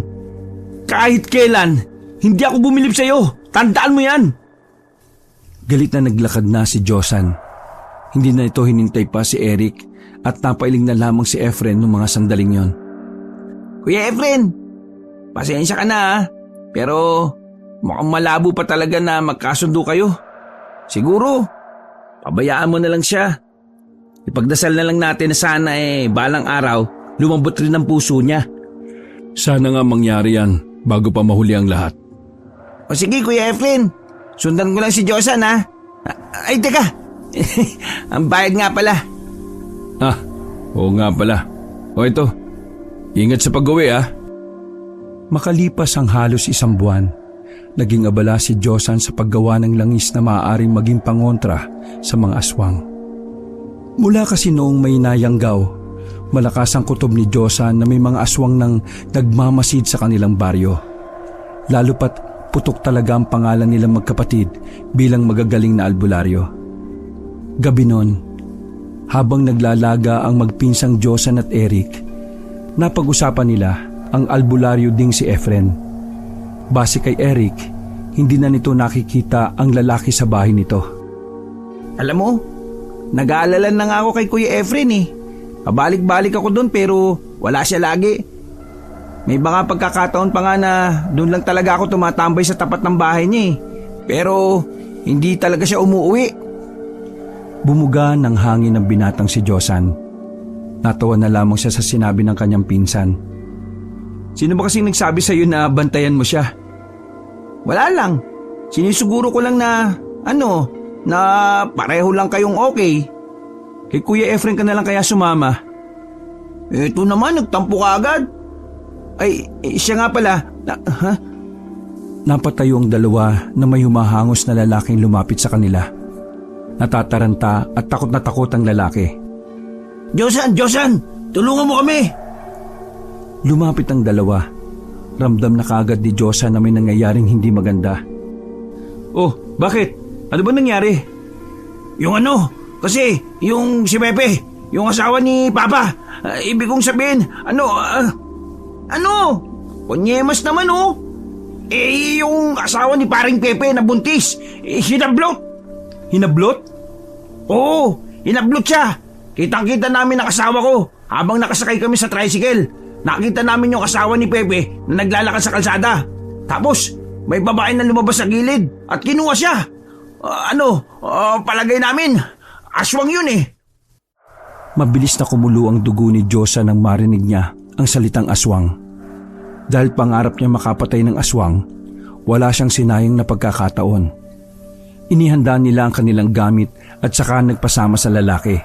Kahit kailan, hindi ako bumilib sa'yo. Tandaan mo yan. Galit na naglakad na si Josan. Hindi na ito hinintay pa si Eric at napailing na lamang si Efren noong mga sandaling yon. Kuya Efren, pasensya ka na pero mukhang malabo pa talaga na magkasundo kayo. Siguro, pabayaan mo na lang siya. Ipagdasal na lang natin na sana balang araw lumambot rin ang puso niya. Sana nga mangyari yan bago pa mahuli ang lahat. O sige Kuya Efren, sundan ko lang si Josan Ay teka, ang bayad nga pala. Oo nga pala. O ito, ingat sa pag-uwi Makalipas ang halos isang buwan, naging abala si Josan sa paggawa ng langis na maaaring maging pangontra sa mga aswang. Mula kasi noong may nayanggaw, malakas ang kutob ni Josan na may mga aswang nang nagmamasid sa kanilang baryo. Lalo pat putok talaga ang pangalan nilang magkapatid bilang magagaling na albularyo. Gabi noon, habang naglalaga ang magpinsang Josan at Eric, napag-usapan nila ang albularyo ding si Efren. Base kay Eric, hindi na nito nakikita ang lalaki sa bahay nito. Alam mo, nag-aalala na nga ako kay Kuya Efren Pabalik-balik ako doon pero wala siya lagi. May mga pagkakataon pa nga na doon lang talaga ako tumatambay sa tapat ng bahay niya Pero hindi talaga siya umuwi. Bumuga ng hangin ng binatang si Josan. Natawa na lamang siya sa sinabi ng kanyang pinsan. Sino ba kasing nagsabi sa'yo na bantayan mo siya? Wala lang. Sinisuguro ko lang na na pareho lang kayong okay. Kay Kuya Efren ka na lang kaya sumama. Ito naman, nagtampo ka agad. Siya nga pala. Napatayo ang dalawa na may humahangos na lalaking lumapit sa kanila. Natataranta at takot na takot ang lalaki. Josan! Tulungan mo kami! Lumapit ang dalawa. Ramdam na kaagad ni Josa na may nangyayaring hindi maganda. Oh, bakit? Ano ba nangyari? Yung kasi yung si Pepe, yung asawa ni Papa. Ibig kong sabihin, Kunyemas naman oh. Yung asawa ni paring Pepe na buntis, hinablot. Hinablot? Oo, hinablot siya. Kitang-kita namin ang asawa ko habang nakasakay kami sa tricycle. Nakita namin yung asawa ni Pepe na naglalakad sa kalsada. Tapos, may babae na lumabas sa gilid at kinuha siya. Palagay namin, aswang yun eh. Mabilis na kumulo ang dugo ni Josa nang marinig niya ang salitang aswang. Dahil pangarap niya makapatay ng aswang, wala siyang sinayang na pagkakataon. Inihanda nila ang kanilang gamit at saka nagpasama sa lalaki.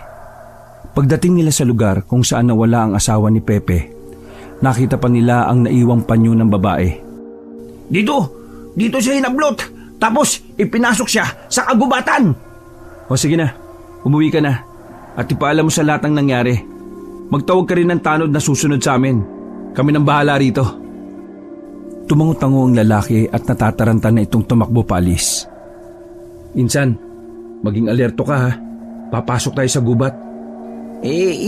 Pagdating nila sa lugar kung saan nawala ang asawa ni Pepe, nakita pa nila ang naiwang panyo ng babae. Dito siya hinablot. Tapos ipinasok siya sa kagubatan. O sige na, umuwi ka na at ipaalam mo sa lahat ng nangyari. Magtawag ka rin ng tanod na susunod sa amin. Kami nang bahala rito. Tumango-tango ang lalaki at natataranta na itong tumakbo paalis. Insan, maging alerto ka ha. Papasok tayo sa gubat.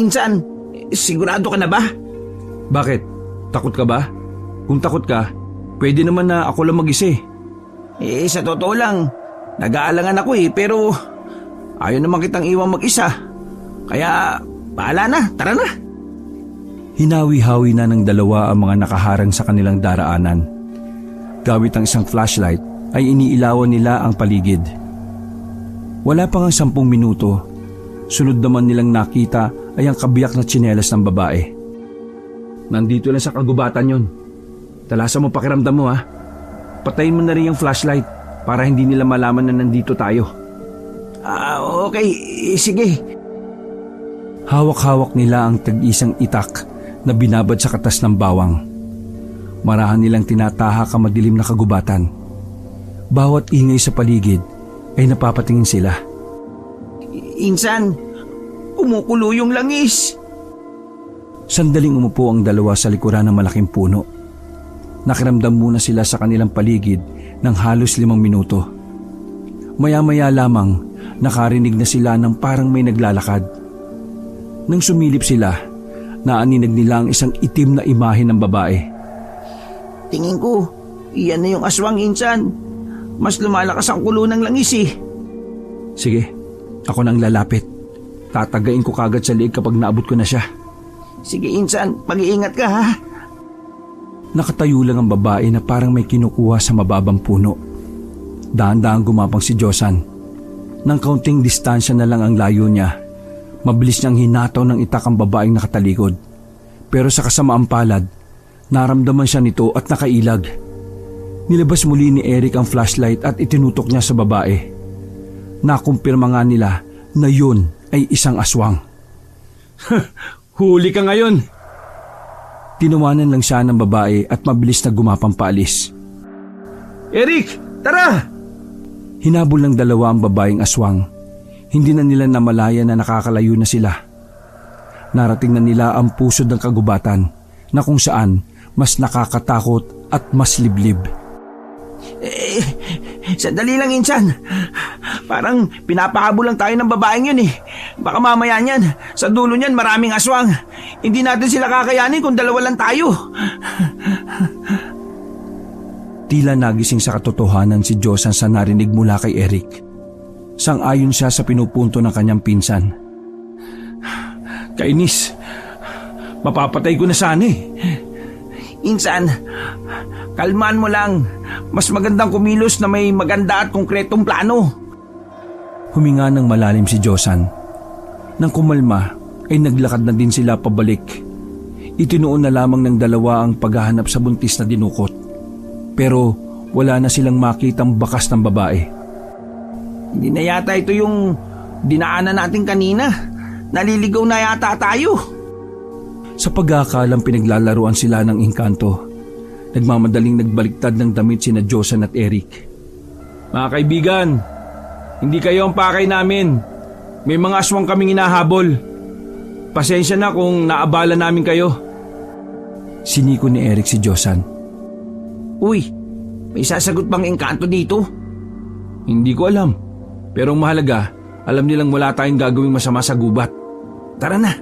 Insan, sigurado ka na ba? Bakit? Takot ka ba? Kung takot ka, pwede naman na ako lang mag-isa eh. Sa totoo lang, nag-aalangan ako pero ayaw naman kitang iwang mag-isa. Kaya, bahala na, tara na. Hinawi-hawi na ng dalawa ang mga nakaharang sa kanilang daraanan. Gamit ang isang flashlight ay iniilawan nila ang paligid. Wala pa nga 10 minuto, sunod naman nilang nakita ay ang kabiyak na tsinelas ng babae. Nandito lang sa kagubatan yon. Talasan mo pakiramdam mo ha. Patayin mo na rin yung flashlight para hindi nila malaman na nandito tayo. Okay, sige. Hawak-hawak nila ang tag-isang itak na binabad sa katas ng bawang. Marahan nilang tinatahak ang madilim na kagubatan. Bawat ingay sa paligid ay napapatingin sila. Insan, kumukulo yung langis. Sandaling umupo ang dalawa sa likuran ng malaking puno. Nakiramdam muna sila sa kanilang paligid ng halos 5 minuto. Maya-maya lamang nakarinig na sila ng parang may naglalakad. Nang sumilip sila, naaninag nila ang isang itim na imahe ng babae. Tingin ko, iyan na yung aswang, Insan. Mas lumalakas ang kulo ng langis eh. Sige, ako nang lalapit. Tatagain ko kagad sa liig kapag naabot ko na siya. Sige, Insan, mag-iingat ka ha. Nakatayo lang ang babae na parang may kinukuha sa mababang puno. Dahan-dahan gumapang si Josan. Nang kaunting distansya na lang ang layo niya, mabilis niyang hinataw ng itak ang babaeng nakatalikod. Pero sa kasamaang palad, naramdaman siya nito at nakailag. Nilabas muli ni Eric ang flashlight at itinutok niya sa babae. Nakumpirma nga nila na yun ay isang aswang. Huli ka ngayon! Tinawanan lang siya ng babae at mabilis na gumapang paalis. Eric, tara! Hinabol ng dalawa ang babaeng aswang. Hindi na nila namalaya na nakakalayo na sila. Narating na nila ang pusod ng kagubatan na kung saan mas nakakatakot at mas liblib. Sandali lang, Insan. Parang pinapahabol lang tayo ng babaeng yun eh. Baka mamaya niyan, sa dulo niyan maraming aswang. Hindi natin sila kakayanin kung dalawa lang tayo. Tila nagising sa katotohanan si Josan sa narinig mula kay Eric. Sang-ayon siya sa pinupunto ng kanyang pinsan. Kainis, mapapatay ko na sana eh. Insan, kalmaan mo lang. Mas magandang kumilos na may maganda at konkretong plano. Huminga ng malalim si Josan. Nang kumalma ay naglakad na din sila pabalik. Itinuon na lamang ng dalawa ang paghahanap sa buntis na dinukot. Pero wala na silang makitang bakas ng babae. Hindi na yata ito yung dinaanan natin kanina. Naliligaw na yata tayo. Sa pag-aakalang pinaglalaruan sila ng engkanto, nagmamadaling nagbaliktad ng damit sina Josan at Eric. Mga kaibigan, hindi kayo ang pakay namin. May mga aswang kaming hinahabol. pasensya na kung naabala namin kayo. Siniko ni Eric si Josan. Uy, may sasagot bang engkanto dito? Hindi ko alam. Pero ang mahalaga, alam nilang wala tayong gagawing masama sa gubat. Tara na.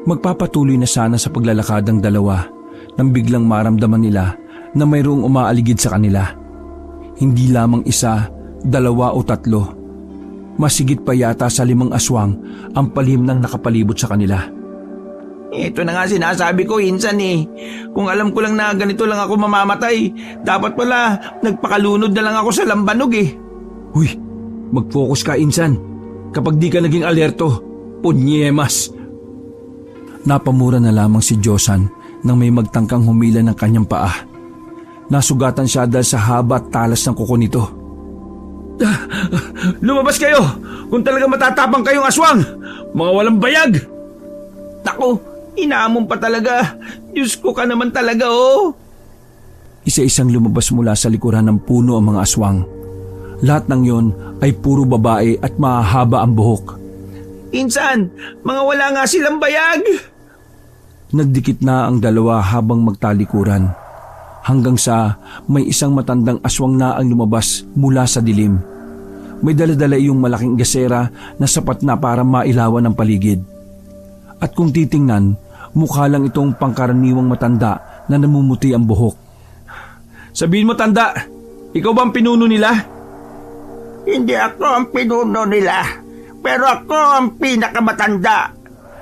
Magpapatuloy na sana sa paglalakad ang dalawa nang biglang maramdaman nila na mayroong umaaligid sa kanila. Hindi lamang isa, dalawa o tatlo. Masigit pa yata sa 5 aswang ang palihim ng nakapalibot sa kanila. Ito na nga sinasabi ko, Insan eh. Kung alam ko lang na ganito lang ako mamamatay, dapat pala nagpakalunod na lang ako sa lambanog eh. Huy, mag-focus ka, Insan. Kapag di ka naging alerto, punyemas. Napamura na lamang si Josan nang may magtangkang humila ng kanyang paa. Nasugatan siya dahil sa haba at talas ng kuko nito. Lumabas kayo! Kung talaga matatapang kayong aswang! Mga walang bayag! Naku, inaamon pa talaga. Diyos ko ka naman talaga oh. Isa-isang lumabas mula sa likuran ng puno ang mga aswang. Lahat ng yon ay puro babae at mahahaba ang buhok. Insan, mga wala nga silang bayag. Nagdikit na ang dalawa habang magtalikuran. Hanggang sa may isang matandang aswang na ang lumabas mula sa dilim. May daladala yung malaking gasera na sapat na para mailawan ang paligid. At kung titingnan, mukha lang itong pangkaraniwang matanda na namumuti ang buhok. Sabihin mo, tanda, ikaw ba ang pinuno nila? Hindi ako ang pinuno nila, pero ako ang pinakamatanda.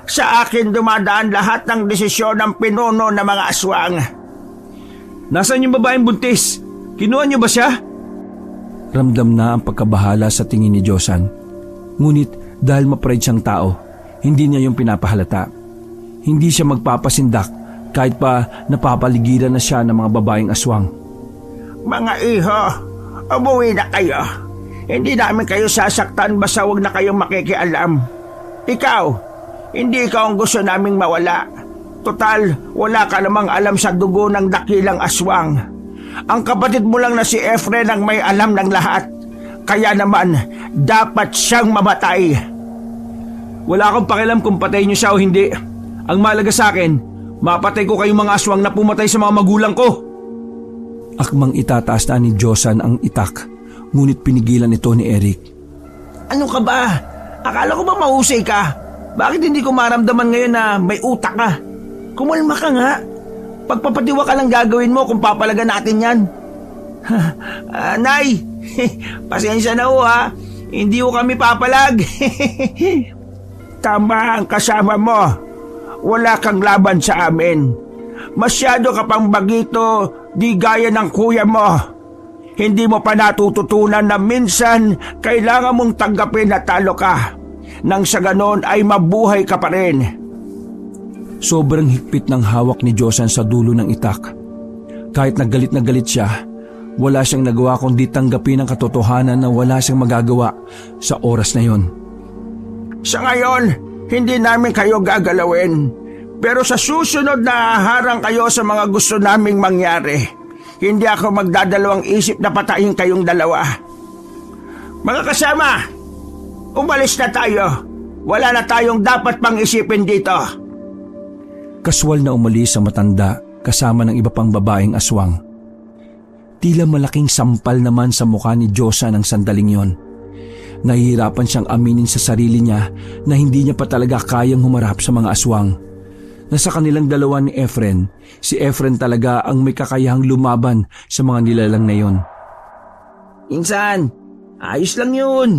Sa akin dumadaan lahat ng desisyon ng pinuno ng mga aswang. Nasaan yung babaeng buntis? Kinuha niyo ba siya? Ramdam na ang pagkabahala sa tingin ni Josan. Ngunit dahil ma-pride siyang tao, hindi niya yung pinapahalata. Hindi siya magpapasindak kahit pa napapaligiran na siya ng mga babaeng aswang. Mga iho, umuwi na kayo. Hindi namin kayo sasaktan basta huwag na kayong makikialam. Ikaw, hindi ikaw ang gusto naming mawala. Total, wala ka namang alam sa dugo ng dakilang aswang. Ang kapatid mo lang na si Efren ang may alam ng lahat. Kaya naman, dapat siyang mamatay. Wala akong pakialam kung patay niyo siya o hindi. Ang mahalaga sa akin, mapatay ko kayong mga aswang na pumatay sa mga magulang ko. Akmang itataas na ni Josan ang itak, ngunit pinigilan ito ni Eric. Ano ka ba? Akala ko ba mahusay ka? Bakit hindi ko maramdaman ngayon na may utak ka? Kumalma ka nga. Pagpapatiwa ka lang gagawin mo kung papalagan natin yan. Nay, pasensya na ho ha. Hindi ho kami papalag. Tama ang kasama mo. Wala kang laban sa amin. Masyado ka pang bagito, di gaya ng kuya mo. Hindi mo pa natututunan na minsan kailangan mong tanggapin na talo ka. Nang sa ganon ay mabuhay ka pa rin. Sobrang higpit ng hawak ni Josan sa dulo ng itak. Kahit na galit siya, wala siyang nagawa kundi tanggapin ang katotohanan na wala siyang magagawa sa oras na yon. Sa ngayon, hindi namin kayo gagalawin. Pero sa susunod na haharang kayo sa mga gusto naming mangyari. Hindi ako magdadalawang isip na patayin kayong dalawa. Mga kasama, umalis na tayo. Wala na tayong dapat pang isipin dito. Kaswal na umalis ang matanda kasama ng iba pang babaeng aswang. Tila malaking sampal naman sa mukha ni Josan ang sandaling yon. Nahihirapan siyang aminin sa sarili niya na hindi niya pa talaga kayang humarap sa mga aswang. Nasa kanilang dalawa ni Efren, si Efren talaga ang may kakayahang lumaban sa mga nilalang na yon. Insan, ayos lang yun.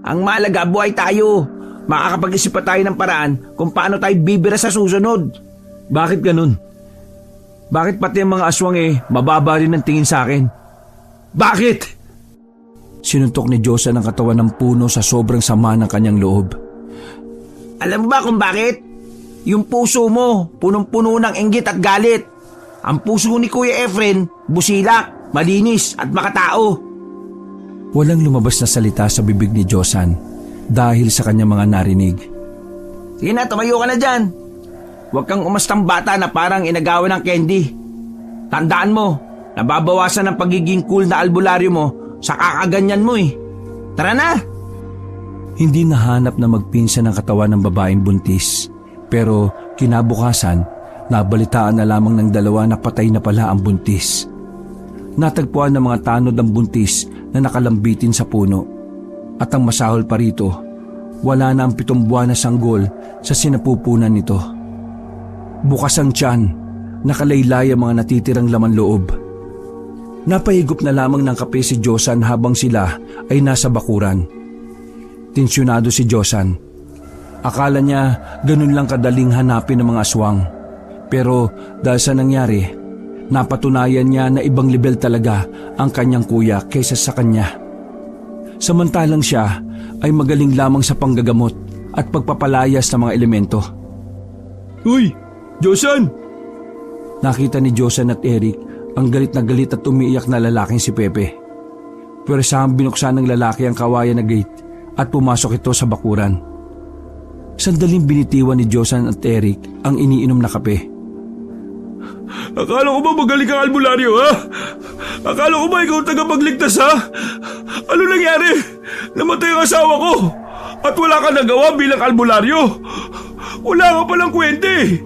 Ang mahalaga, buhay tayo. Makakapag-isip pa tayo ng paraan kung paano tayo bibira sa susunod. Bakit ganun? Bakit pati ang mga aswang mababa rin ang tingin sa akin? Bakit? Sinuntok ni Josan ang katawan ng puno sa sobrang sama ng kanyang loob. Alam mo ba kung bakit? Yung puso mo, punong-puno ng inggit at galit. Ang puso ni Kuya Efren, busilak, malinis at makatao. Walang lumabas na salita sa bibig ni Josan dahil sa kanyang mga narinig. Sige na, tumayo ka na dyan. Huwag kang umastang bata na parang inagawan ng candy. Tandaan mo, nababawasan ang pagiging cool na albularyo mo sa kakaganyan mo eh. Tara na! Hindi nahanap na magpinsan ang katawan ng babaeng buntis Pero kinabukasan, nabalitaan na lamang ng dalawa na patay na pala ang buntis. Natagpuan ng mga tanod ang buntis na nakalambitin sa puno. At ang masahol pa rito, wala na ang 7 buwan na sanggol sa sinapupunan nito. Bukas ang tiyan, nakalaylay ang mga natitirang laman loob. Napahigop na lamang ng kape si Josan habang sila ay nasa bakuran. Tensyonado si Josan. Akala niya ganun lang kadaling hanapin ng mga aswang. Pero dahil sa nangyari, napatunayan niya na ibang level talaga ang kanyang kuya kaysa sa kanya. Samantalang siya ay magaling lamang sa panggagamot at pagpapalayas ng mga elemento. Uy, Josan! Nakita ni Josan at Eric ang galit na galit at umiiyak na lalaking si Pepe. Pero saan binuksan ng lalaki ang kawayan na gate at pumasok ito sa bakuran. Sandaling binitiwan ni Josan at Eric ang iniinom na kape. Akala ko ba magaling kang albularyo, ha? Akala ko ba ikaw tagapagligtas, ha? Ano nangyari? Namatay ang asawa ko at wala ka nagawa bilang albularyo. Wala ka palang kwente.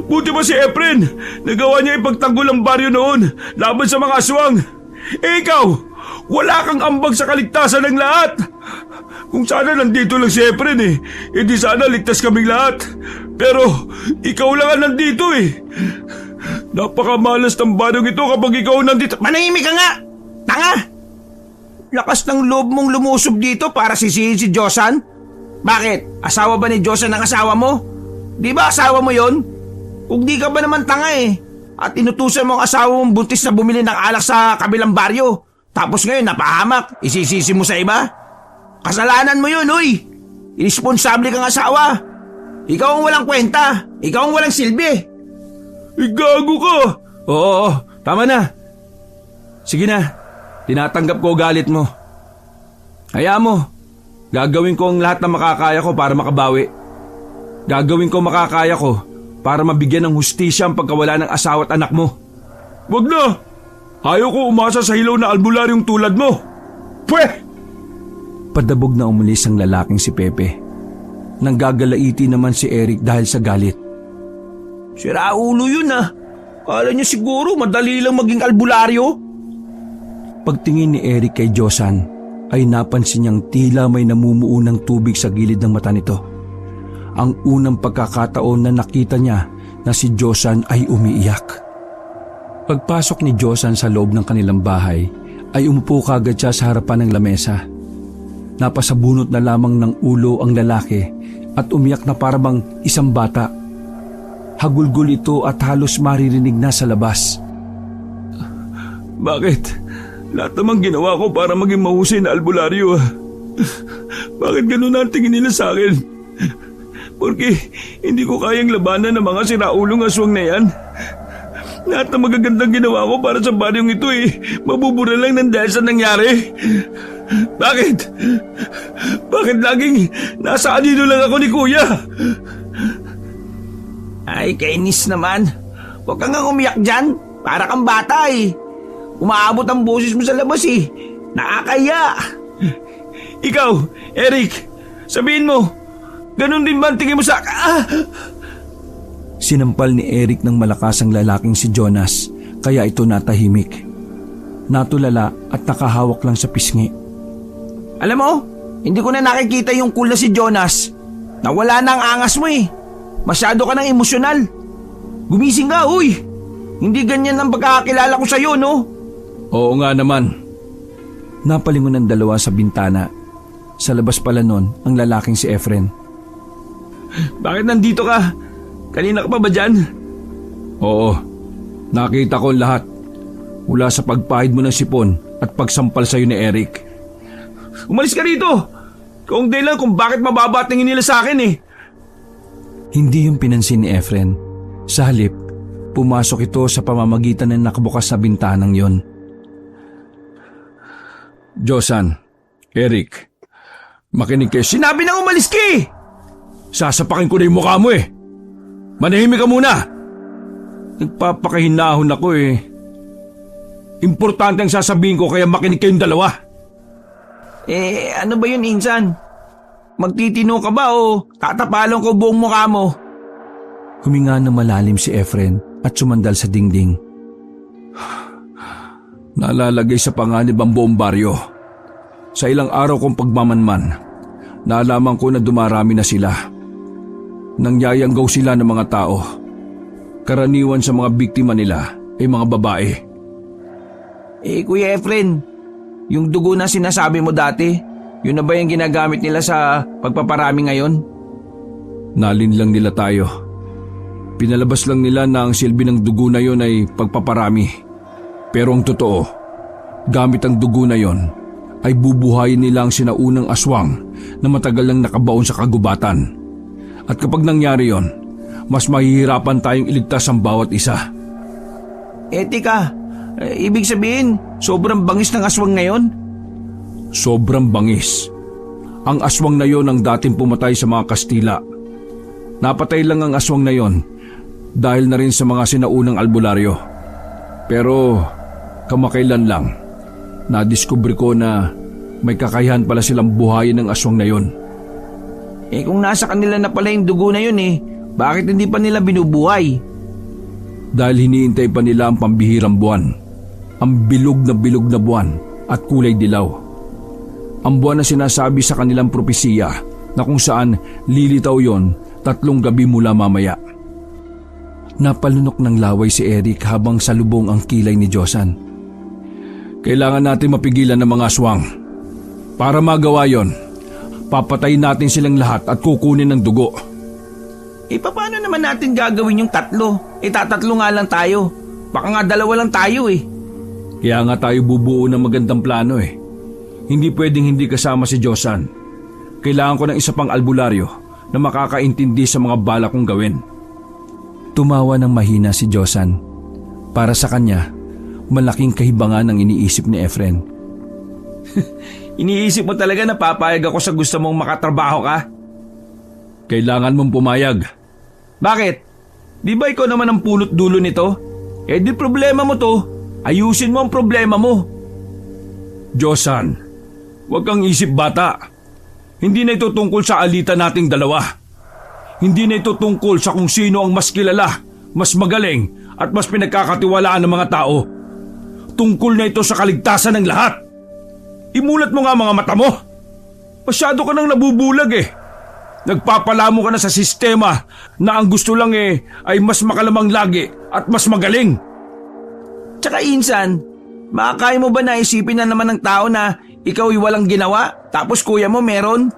Buti pa si Efren, nagawa niya ipagtanggol ang baryo noon laban sa mga aswang. Ikaw, wala kang ambag sa kaligtasan ng lahat. Kung sana nandito lang si Efren edi sana ligtas kaming lahat. Pero ikaw lang ang nandito Napakamalas ng baryong ito kapag ikaw nandito. Manahimik ka nga! Tanga! Lakas ng loob mong lumusob dito para sisihin si Josan? Bakit? Asawa ba ni Josan ang asawa mo? Di ba asawa mo yon? Kung di ka ba naman tanga at inutusan mo ang asawa mong buntis na bumili ng alak sa kabilang baryo. Tapos ngayon napahamak, isisisi mo sa iba? Kasalanan mo yun, uy! Irresponsable kang asawa. Ikaw ang walang kwenta. Ikaw ang walang silbi. Gago ka! Oo, tama na. Sige na, tinatanggap ko galit mo. Hayaan mo, gagawin ko ang lahat na makakaya ko para makabawi. Gagawin ko makakaya ko para mabigyan ng hustisya ang pagkawala ng asawa at anak mo. Wag na! Ayaw ko umasa sa hilaw na albularyong tulad mo. Pweh! Padabog na umalis ang lalaking si Pepe. Nanggagalaiti naman si Eric dahil sa galit. Sira ulo yun Kala niya siguro madali lang maging albularyo. Pagtingin ni Eric kay Josan ay napansin niyang tila may namumuo ng tubig sa gilid ng mata nito. Ang unang pagkakataon na nakita niya na si Josan ay umiiyak. Pagpasok ni Josan sa loob ng kanilang bahay ay umupo kagad siya sa harapan ng lamesa. Napasabunot na lamang ng ulo ang lalaki at umiyak na parabang isang bata. Hagulgol ito at halos maririnig na sa labas. Bakit? Lahat namang ginawa ko para maging mahusay na albularyo. Bakit ganun ang tingin nila sa akin? Porque hindi ko kayang labanan ng mga siraulong aswang na yan. Lahat ng magagandang ginawa ko para sa baryong ito mabubura lang ng dahil sa nangyari. Bakit? Bakit laging nasa anino lang ako ni Kuya? Ay, kainis naman. Huwag kang nga umiyak dyan. Para kang bata Umaabot ang boses mo sa labas Nakakaya. Ikaw, Eric, sabihin mo, ganun din ba ang tingin mo sa... Sinampal ni Eric ng malakas ang lalaking si Jonas, kaya ito natahimik. Natulala at nakahawak lang sa pisngi. Alam mo, hindi ko na nakikita yung cool na si Jonas. Nawala na ang angas mo Masyado ka ng emosyonal. Gumising ka, uy. Hindi ganyan ang pagkakakilala ko sa'yo, no? Oo nga naman. Napalingon ng dalawa sa bintana. Sa labas pala nun, ang lalaking si Efren. Bakit nandito ka? Kanina ka pa ba dyan? Oo, nakita ko lahat. Mula sa pagpahid mo ng sipon at pagsampal sa'yo ni Eric. Umalis ka rito! Kung di lang kung bakit mababa tingin nila sa akin Hindi yung pinansin ni Efren. Sa halip, pumasok ito sa pamamagitan ng nakabukas na bintanang yon. Josan, Eric, makinig kayo. Sinabi na umalis ka Sasapakin ko na yung mukha mo Manahimik ka muna. Nagpapakahinahon ako Importante ang sasabihin ko kaya makinig kayong dalawa. Ano ba yun, Insan? Magtitino ka ba o tatapalan ko buong mukha mo? Huminga na malalim si Efren at sumandal sa dingding. Nalalagay sa panganib ang buong baryo. Sa ilang araw kong pagmamanman, naalaman ko na dumarami na sila. Nangyayanggaw sila ng mga tao. Karaniwan sa mga biktima nila ay mga babae. Kuya Efren, yung dugo na sinasabi mo dati, yun na ba yung ginagamit nila sa pagpaparami ngayon? Nalin lang nila tayo. Pinalabas lang nila na ang silbi ng dugo na yon ay pagpaparami. Pero ang totoo, gamit ang dugo na yon, ay bubuhayin nila ang sinaunang aswang na matagal nang nakabaon sa kagubatan. At kapag nangyari yon, mas mahihirapan tayong iligtas ang bawat isa. Tika, ibig sabihin, sobrang bangis ng aswang ngayon? Sobrang bangis. Ang aswang na yon ang dating pumatay sa mga Kastila. Napatay lang ang aswang na yon dahil na rin sa mga sinaunang albularyo. Pero kamakailan lang, nadiskubre ko na may kakayahan pala silang buhayin ng aswang na yon. Kung nasa kanila na pala yung dugo na yun bakit hindi pa nila binubuhay? Dahil hiniintay pa nila ang pambihirang buwan, ang bilog na buwan at kulay dilaw. Ang buwan na sinasabi sa kanilang propesiya na kung saan lilitaw yon 3 gabi mula mamaya. Napalunok ng laway si Eric habang salubong ang kilay ni Josan. Kailangan natin mapigilan ng mga aswang. Para magawa yon, papatayin natin silang lahat at kukunin ng dugo. Paano naman natin gagawin yung 3? Tatatlo nga lang tayo. Baka nga 2 lang tayo Kaya nga tayo bubuo ng magandang plano Hindi pwedeng hindi kasama si Josan. Kailangan ko ng isa pang albularyo na makakaintindi sa mga bala kong gawin. Tumawa ng mahina si Josan. Para sa kanya, malaking kahibangan ang iniisip ni Efren. Iniisip mo talaga na papayag ako sa gusto mong makatrabaho ka? Kailangan mong pumayag. Bakit? Di ba ikaw naman ang pulot dulo nito? Di problema mo to. Ayusin mo ang problema mo. Josan, huwag kang isip bata. Hindi na ito tungkol sa alitan nating dalawa. Hindi na ito tungkol sa kung sino ang mas kilala, mas magaling at mas pinagkakatiwalaan ng mga tao. Tungkol na ito sa kaligtasan ng lahat. Imulat mo nga mga mata mo. Masyado ka nang nabubulag Nagpapalamo ka na sa sistema na ang gusto lang ay mas makalamang lagi at mas magaling. Tsaka insan, makakaya mo ba naisipin na naman ng tao na ikaw ay walang ginawa tapos kuya mo meron?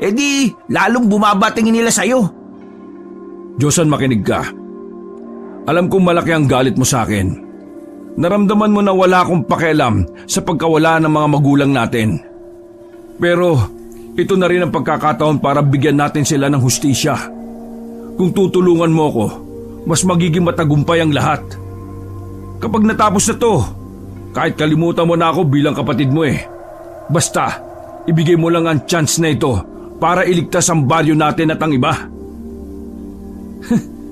Di lalong bumaba tingin nila sa'yo. Josan, makinig ka. Alam kong malaki ang galit mo sa akin. Naramdaman mo na wala akong pakialam sa pagkawala ng mga magulang natin. Pero ito na rin ang pagkakataon para bigyan natin sila ng hustisya. Kung tutulungan mo ko, mas magiging matagumpay ang lahat. Kapag natapos na to, kahit kalimutan mo na ako bilang kapatid mo Basta, ibigay mo lang ang chance na ito para iligtas ang baryo natin at ang iba.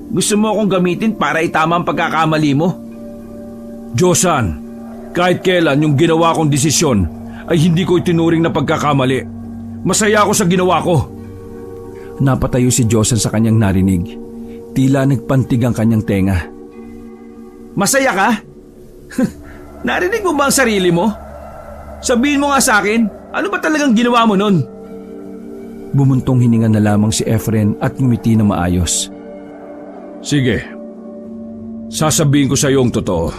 Gusto mo akong gamitin para itama ang pagkakamali mo? Josan, kahit kailan yung ginawa kong desisyon ay hindi ko itinuring na pagkakamali. Masaya ako sa ginawa ko. Napatayo si Josan sa kanyang narinig. Tila nagpantig ang kanyang tenga. Masaya ka? Narinig mo ba ang sarili mo? Sabihin mo nga sa akin, ano ba talagang ginawa mo nun? Bumuntong hininga na lamang si Efren at ngumiti na maayos. Sige, sasabihin ko sa iyo ang totoo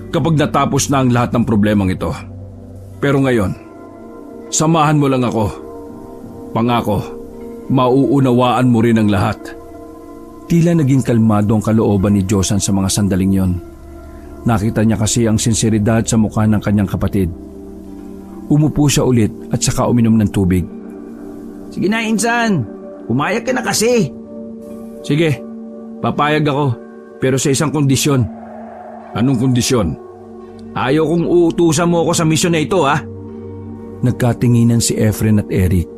kapag natapos na ang lahat ng problemang ito. Pero ngayon, samahan mo lang ako. Pangako, mauunawaan mo rin ang lahat. Tila naging kalmado ang kalooban ni Josan sa mga sandaling yon. Nakita niya kasi ang sinseridad sa mukha ng kanyang kapatid. Umupo siya ulit at saka uminom ng tubig. Sige na, insan. Pumayag ka na kasi. Sige, papayag ako. Pero sa isang kondisyon. Anong kondisyon? Ayaw kong uutusan mo ako sa misyon na ito, Nagkatinginan si Efren at Eric.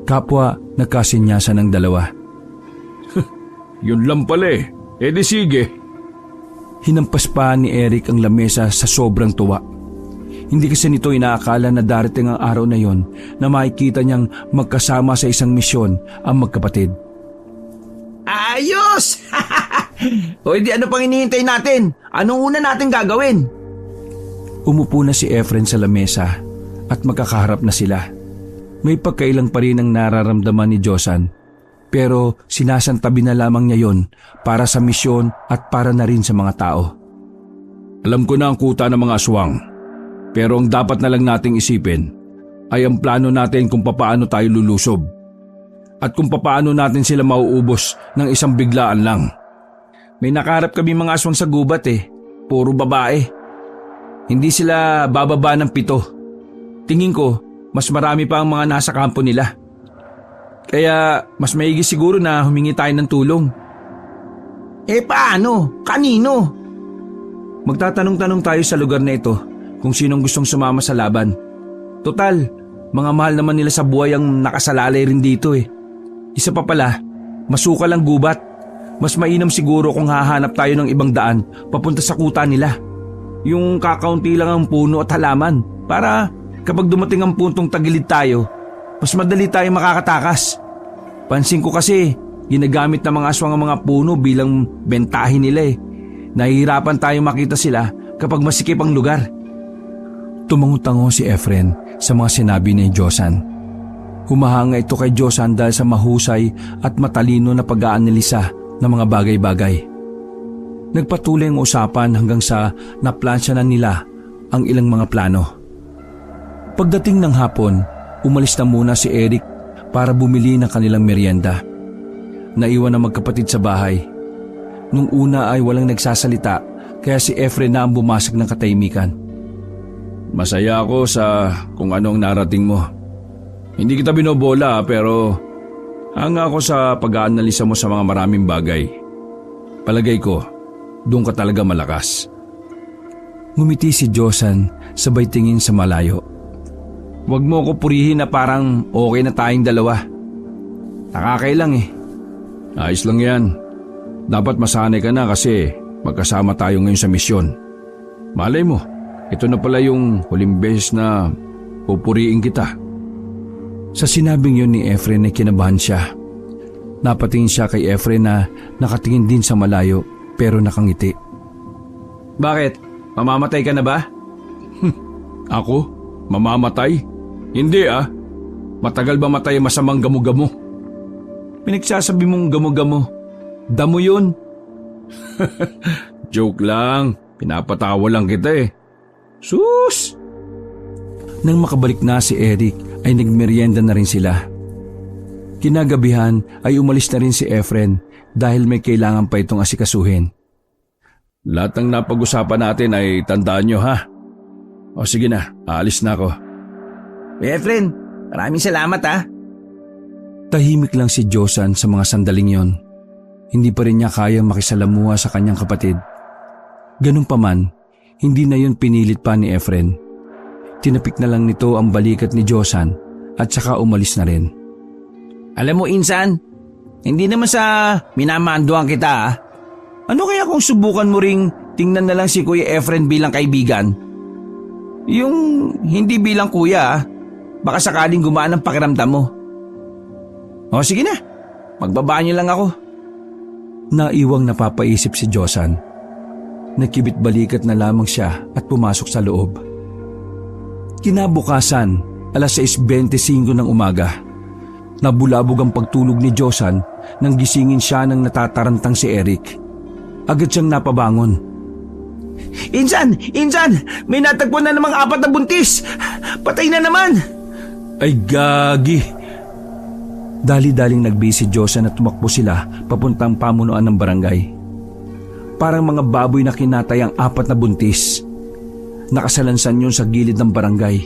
Kapwa nagkasinyasan ng dalawa. Yun lang pala di sige. Hinampas pa ni Eric ang lamesa sa sobrang tuwa. Hindi kasi nito inaakala na darating ang araw na yon na makikita niyang magkasama sa isang misyon ang magkapatid. Ayos! Sus! O di ano pang hinihintay natin? Anong una natin gagawin? Umupo na si Efren sa lamesa at magkakaharap na sila. May pagkailang pa rin ang nararamdaman ni Josan, pero sinasantabi na lamang niya yon para sa misyon at para na rin sa mga tao. Alam ko na ang kuta ng mga aswang, pero ang dapat na lang nating isipin ay ang plano natin kung papaano tayo lulusob at kung papaano natin sila mauubos ng isang biglaan lang. May nakaharap kami mga aswang sa gubat puro babae. Hindi sila bababa ng 7. Tingin ko, mas marami pa ang mga nasa kampo nila. Kaya mas maigi siguro na humingi tayo ng tulong. Paano? Kanino? Magtatanong-tanong tayo sa lugar na ito kung sinong gustong sumama sa laban. Total, mga mahal naman nila sa buhay ang nakasalalay rin dito Isa pa pala, masukal ang gubat. Mas mainam siguro kung hahanap tayo ng ibang daan papunta sa kuta nila. Yung kakaunti lang ang puno at halaman para kapag dumating ang puntong tagilid tayo, mas madali tayo makakatakas. Pansin ko kasi ginagamit ng mga aswang ang mga puno bilang bentahin nila Nahihirapan tayo makita sila kapag masikip ang lugar. Tumango-tango si Efren sa mga sinabi ni Josan. Humahanga ito kay Josan dahil sa mahusay at matalino na pag-aanalisa ng mga bagay-bagay. Nagpatuloy ang usapan hanggang sa naplansya na nila ang ilang mga plano. Pagdating ng hapon, umalis na muna si Eric para bumili ng kanilang merienda. Naiwan ang magkapatid sa bahay. Nung una ay walang nagsasalita kaya si Efren na ang bumasag ng katahimikan. Masaya ako sa kung ano ang narating mo. Hindi kita binobola pero hanga ako sa pag-aanalisa mo sa mga maraming bagay. Palagay ko, doon ka talaga malakas. Ngumiti si Josan sabay tingin sa malayo. Huwag mo ko purihin na parang okay na tayong dalawa. Nakakailang Ayos lang yan. Dapat masanay ka na kasi magkasama tayo ngayon sa misyon. Malay mo, ito na pala yung huling beses na pupuriin kita. Sa sinabing yun ni Efren ay kinabahan siya. Napatingin siya kay Efren na nakatingin din sa malayo pero nakangiti. Bakit? Mamamatay ka na ba? Ako? Mamamatay? Hindi Matagal ba matay masamang gamo-gamo? Pinagsasabi mong gamo-gamo. Damo yun. Joke lang. Pinapatawa lang kita Sus! Nang makabalik na si Eric ay nagmeryenda na rin sila. Kinagabihan ay umalis na rin si Efren dahil may kailangan pa itong asikasuhin. Lahat ng napag-usapan natin ay tandaan nyo O sige na, aalis na ako. Efren, maraming salamat Tahimik lang si Josan sa mga sandaling yon. Hindi pa rin niya kayang makisalamuha sa kanyang kapatid. Ganun pa man, hindi na yun pinilit pa ni Efren. Tinapik na lang nito ang balikat ni Josan at saka umalis na rin. Alam mo Insan, hindi naman sa minamanduan kita Ano kaya kung subukan mo ring tingnan na lang si Kuya Efren bilang kaibigan? Yung hindi bilang kuya baka sakaling gumaan ang pakiramdam mo. O sige na, magbabanyo lang ako. Naiwang napapaisip si Josan. Nakibit balikat na lamang siya at pumasok sa loob. Kinabukasan, alas 6:25 ng umaga. Nabulabog ang pagtulog ni Josan nang gisingin siya ng natatarantang si Eric. Agad siyang napabangon. Insan! May natagpo na namang 4 na buntis! Patay na naman! Ay gagi! Dali-daling nagbisi si Josan at tumakbo sila papuntang pamunuan ng barangay. Parang mga baboy na kinatay ang 4 na buntis. Nakasalansan yun sa gilid ng barangay.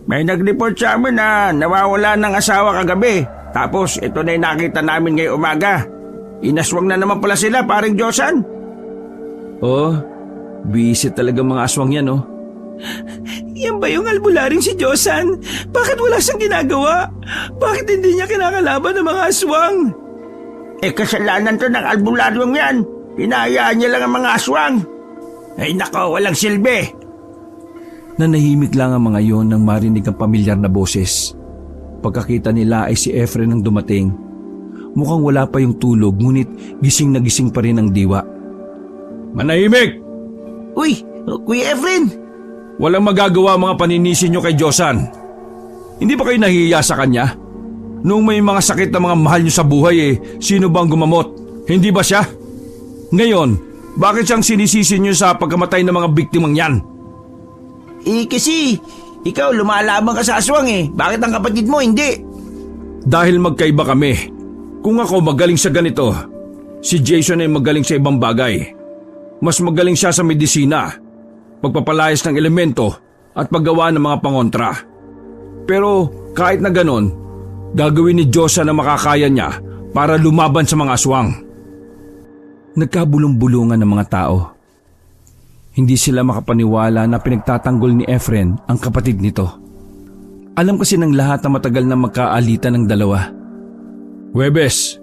May nag-report sa amin na nawawala ng asawa kagabi. Tapos ito na yung nakita namin ngayong umaga. Inaswang na naman pala sila, paring Josan. Oh, bisit talaga mga aswang yan Yan ba yung albularing si Josan? Bakit wala siyang ginagawa? Bakit hindi niya kinakalaban ng mga aswang? Kasalanan to ng albularyong yan. Hinahayaan niya lang ang mga aswang. Ay nako, walang silbi. Nanahimik lang ang mga yon nang marinig ang pamilyar na boses. Pagkakita nila ay si Efren ang dumating. Mukhang wala pa yung tulog ngunit gising na gising pa rin ang diwa. Manahimik! Uy, Kuya Efren! Walang magagawa mga paninisi nyo kay Josan. Hindi ba kayo nahihiya sa kanya? Noong may mga sakit na mga mahal nyo sa buhay sino bang gumamot? Hindi ba siya? Ngayon, bakit siyang sinisisi nyo sa pagkamatay ng mga biktimang yan? Kasi ikaw lumalaban ka sa aswang Bakit ang kapatid mo hindi? Dahil magkaiba kami. Kung ako magaling sa ganito, si Jason ay magaling sa ibang bagay. Mas magaling siya sa medisina, pagpapalayas ng elemento at paggawa ng mga pangontra. Pero kahit na ganon, gagawin ni Josan na makakaya niya para lumaban sa mga aswang. Nagkabulong-bulungan ng mga tao. Hindi sila makapaniwala na pinagtatanggol ni Efren ang kapatid nito. Alam kasi ng lahat na matagal na magkaalitan ng dalawa. Huwebes,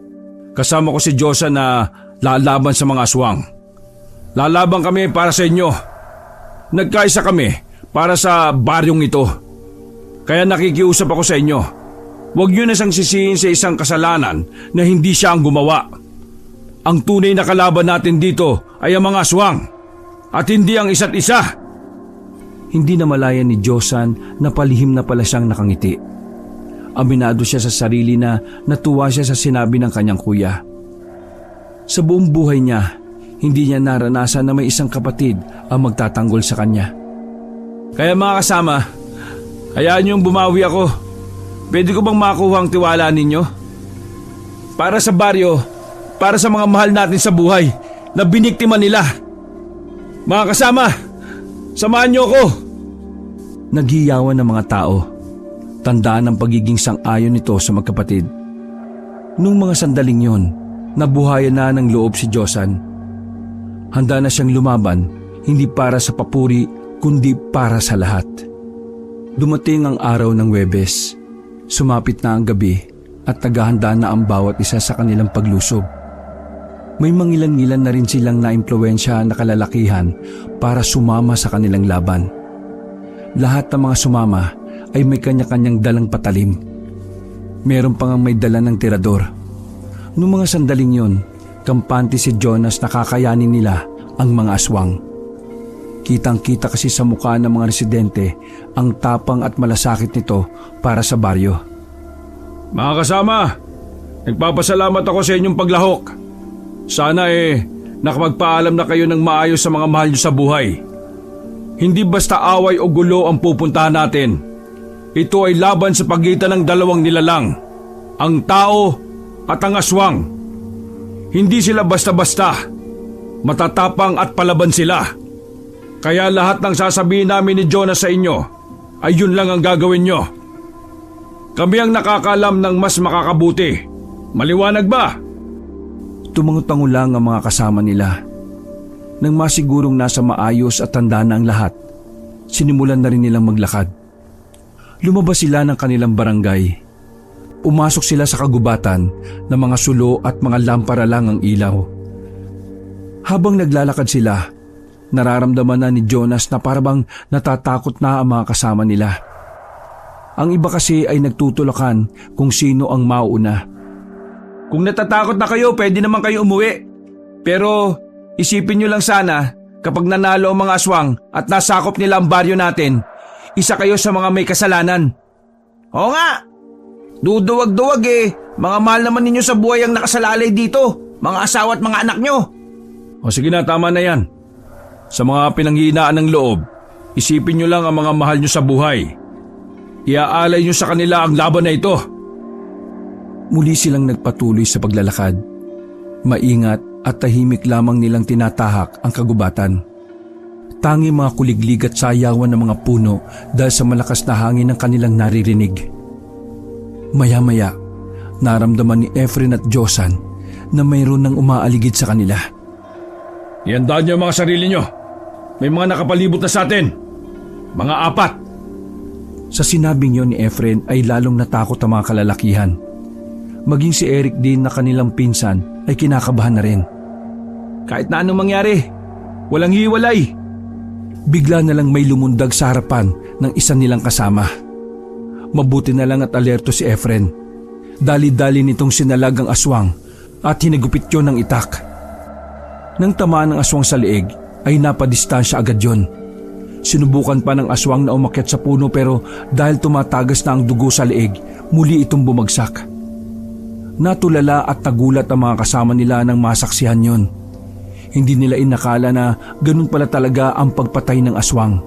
kasama ko si Josan na lalaban sa mga aswang. Lalaban kami para sa inyo. Nagkaisa kami para sa baryong ito. Kaya nakikiusap ako sa inyo. Huwag niyo na siyang sisihin sa isang kasalanan na hindi siya ang gumawa. Ang tunay na kalaban natin dito ay ang mga aswang at hindi ang isa't isa. Hindi na malaya ni Josan na palihim na pala siyang nakangiti. Aminado siya sa sarili na natuwa siya sa sinabi ng kanyang kuya. Sa buong buhay niya, hindi niya naranasan na may isang kapatid ang magtatanggol sa kanya. Kaya mga kasama, hayaan niyong bumawi ako. Pwede ko bang makuha ang tiwala ninyo? Para sa baryo, para sa mga mahal natin sa buhay na biniktima nila. Mga kasama, samahan niyo ako. Naghiyawan ng mga tao. Tandaan ang pagiging sang-ayon nito sa magkapatid. Nung mga sandaling yon, nabuhayan na ng loob si Josan. Handa na siyang lumaban, hindi para sa papuri, kundi para sa lahat. Dumating ang araw ng Huwebes. Sumapit na ang gabi at naghahanda na ang bawat isa sa kanilang paglusob. May mangilan-ngilan na rin silang naimpluwensya na kalalakihan para sumama sa kanilang laban. Lahat ng mga sumama ay may kanya-kanyang dalang patalim. Meron pang may dala ng tirador. Noong mga sandaling yon, kampante si Jonas na kakayanin nila ang mga aswang. Kitang-kita kasi sa mukha ng mga residente ang tapang at malasakit nito para sa baryo. Mga kasama, nagpapasalamat ako sa inyong paglahok. Sana nakapagpaalam na kayo ng maayos sa mga mahal nyo sa buhay. Hindi basta away o gulo ang pupuntahan natin. Ito ay laban sa pagitan ng dalawang nilalang, ang tao at ang aswang. Hindi sila basta-basta, matatapang at palaban sila. Kaya lahat ng sasabihin namin ni Jonas sa inyo ay yun lang ang gagawin nyo. Kami ang nakakalam ng mas makakabuti. Maliwanag ba? Tumango-tango lang ang mga kasama nila. Nang masigurong nasa maayos at tanda na ang lahat, sinimulan na rin nilang maglakad. Lumabas sila ng kanilang barangay. Umasok sila sa kagubatan ng mga sulo at mga lampara lang ang ilaw. Habang naglalakad sila, nararamdaman na ni Jonas na parabang natatakot na ang mga kasama nila. Ang iba kasi ay nagtutulakan kung sino ang mauuna. Kung natatakot na kayo, pwede naman kayo umuwi. Pero isipin nyo lang sana, kapag nanalo ang mga aswang at nasakop nila ang baryo natin, isa kayo sa mga may kasalanan. Oo nga! Duduwag-duwag Mga mahal naman ninyo sa buhay ang nakasalalay dito. Mga asawa at mga anak nyo. O sige na, tama na yan. Sa mga pinanghihinaan ng loob, isipin nyo lang ang mga mahal nyo sa buhay. Iaalay nyo sa kanila ang laban na ito. Muli silang nagpatuloy sa paglalakad. Maingat at tahimik lamang nilang tinatahak ang kagubatan. Tangi mga kuliglig at sayawan ng mga puno dahil sa malakas na hangin ang kanilang naririnig. Maya-maya, naramdaman ni Efren at Josan na mayroon ng umaaligid sa kanila. Iandaan niyo ang mga sarili niyo. May mga nakapalibot na sa atin. Mga 4. Sa sinabing yon ni Efren ay lalong natakot ang mga kalalakihan. Maging si Eric din na kanilang pinsan ay kinakabahan na rin. Kahit na anong mangyari, walang hiwalay. Bigla na lang may lumundag sa harapan ng isa nilang kasama. Mabuti na lang at alerto si Efren. Dali-dali nitong sinalag ang aswang at hinagupit yon ng itak. Nang tamaan ng aswang sa leeg ay napadistansya agad yon. Sinubukan pa ng aswang na umakyat sa puno pero dahil tumatagas na ang dugo sa leeg, muli itong bumagsak. Natulala at nagulat ang mga kasama nila nang masaksihan yon. Hindi nila inakala na ganun pala talaga ang pagpatay ng aswang.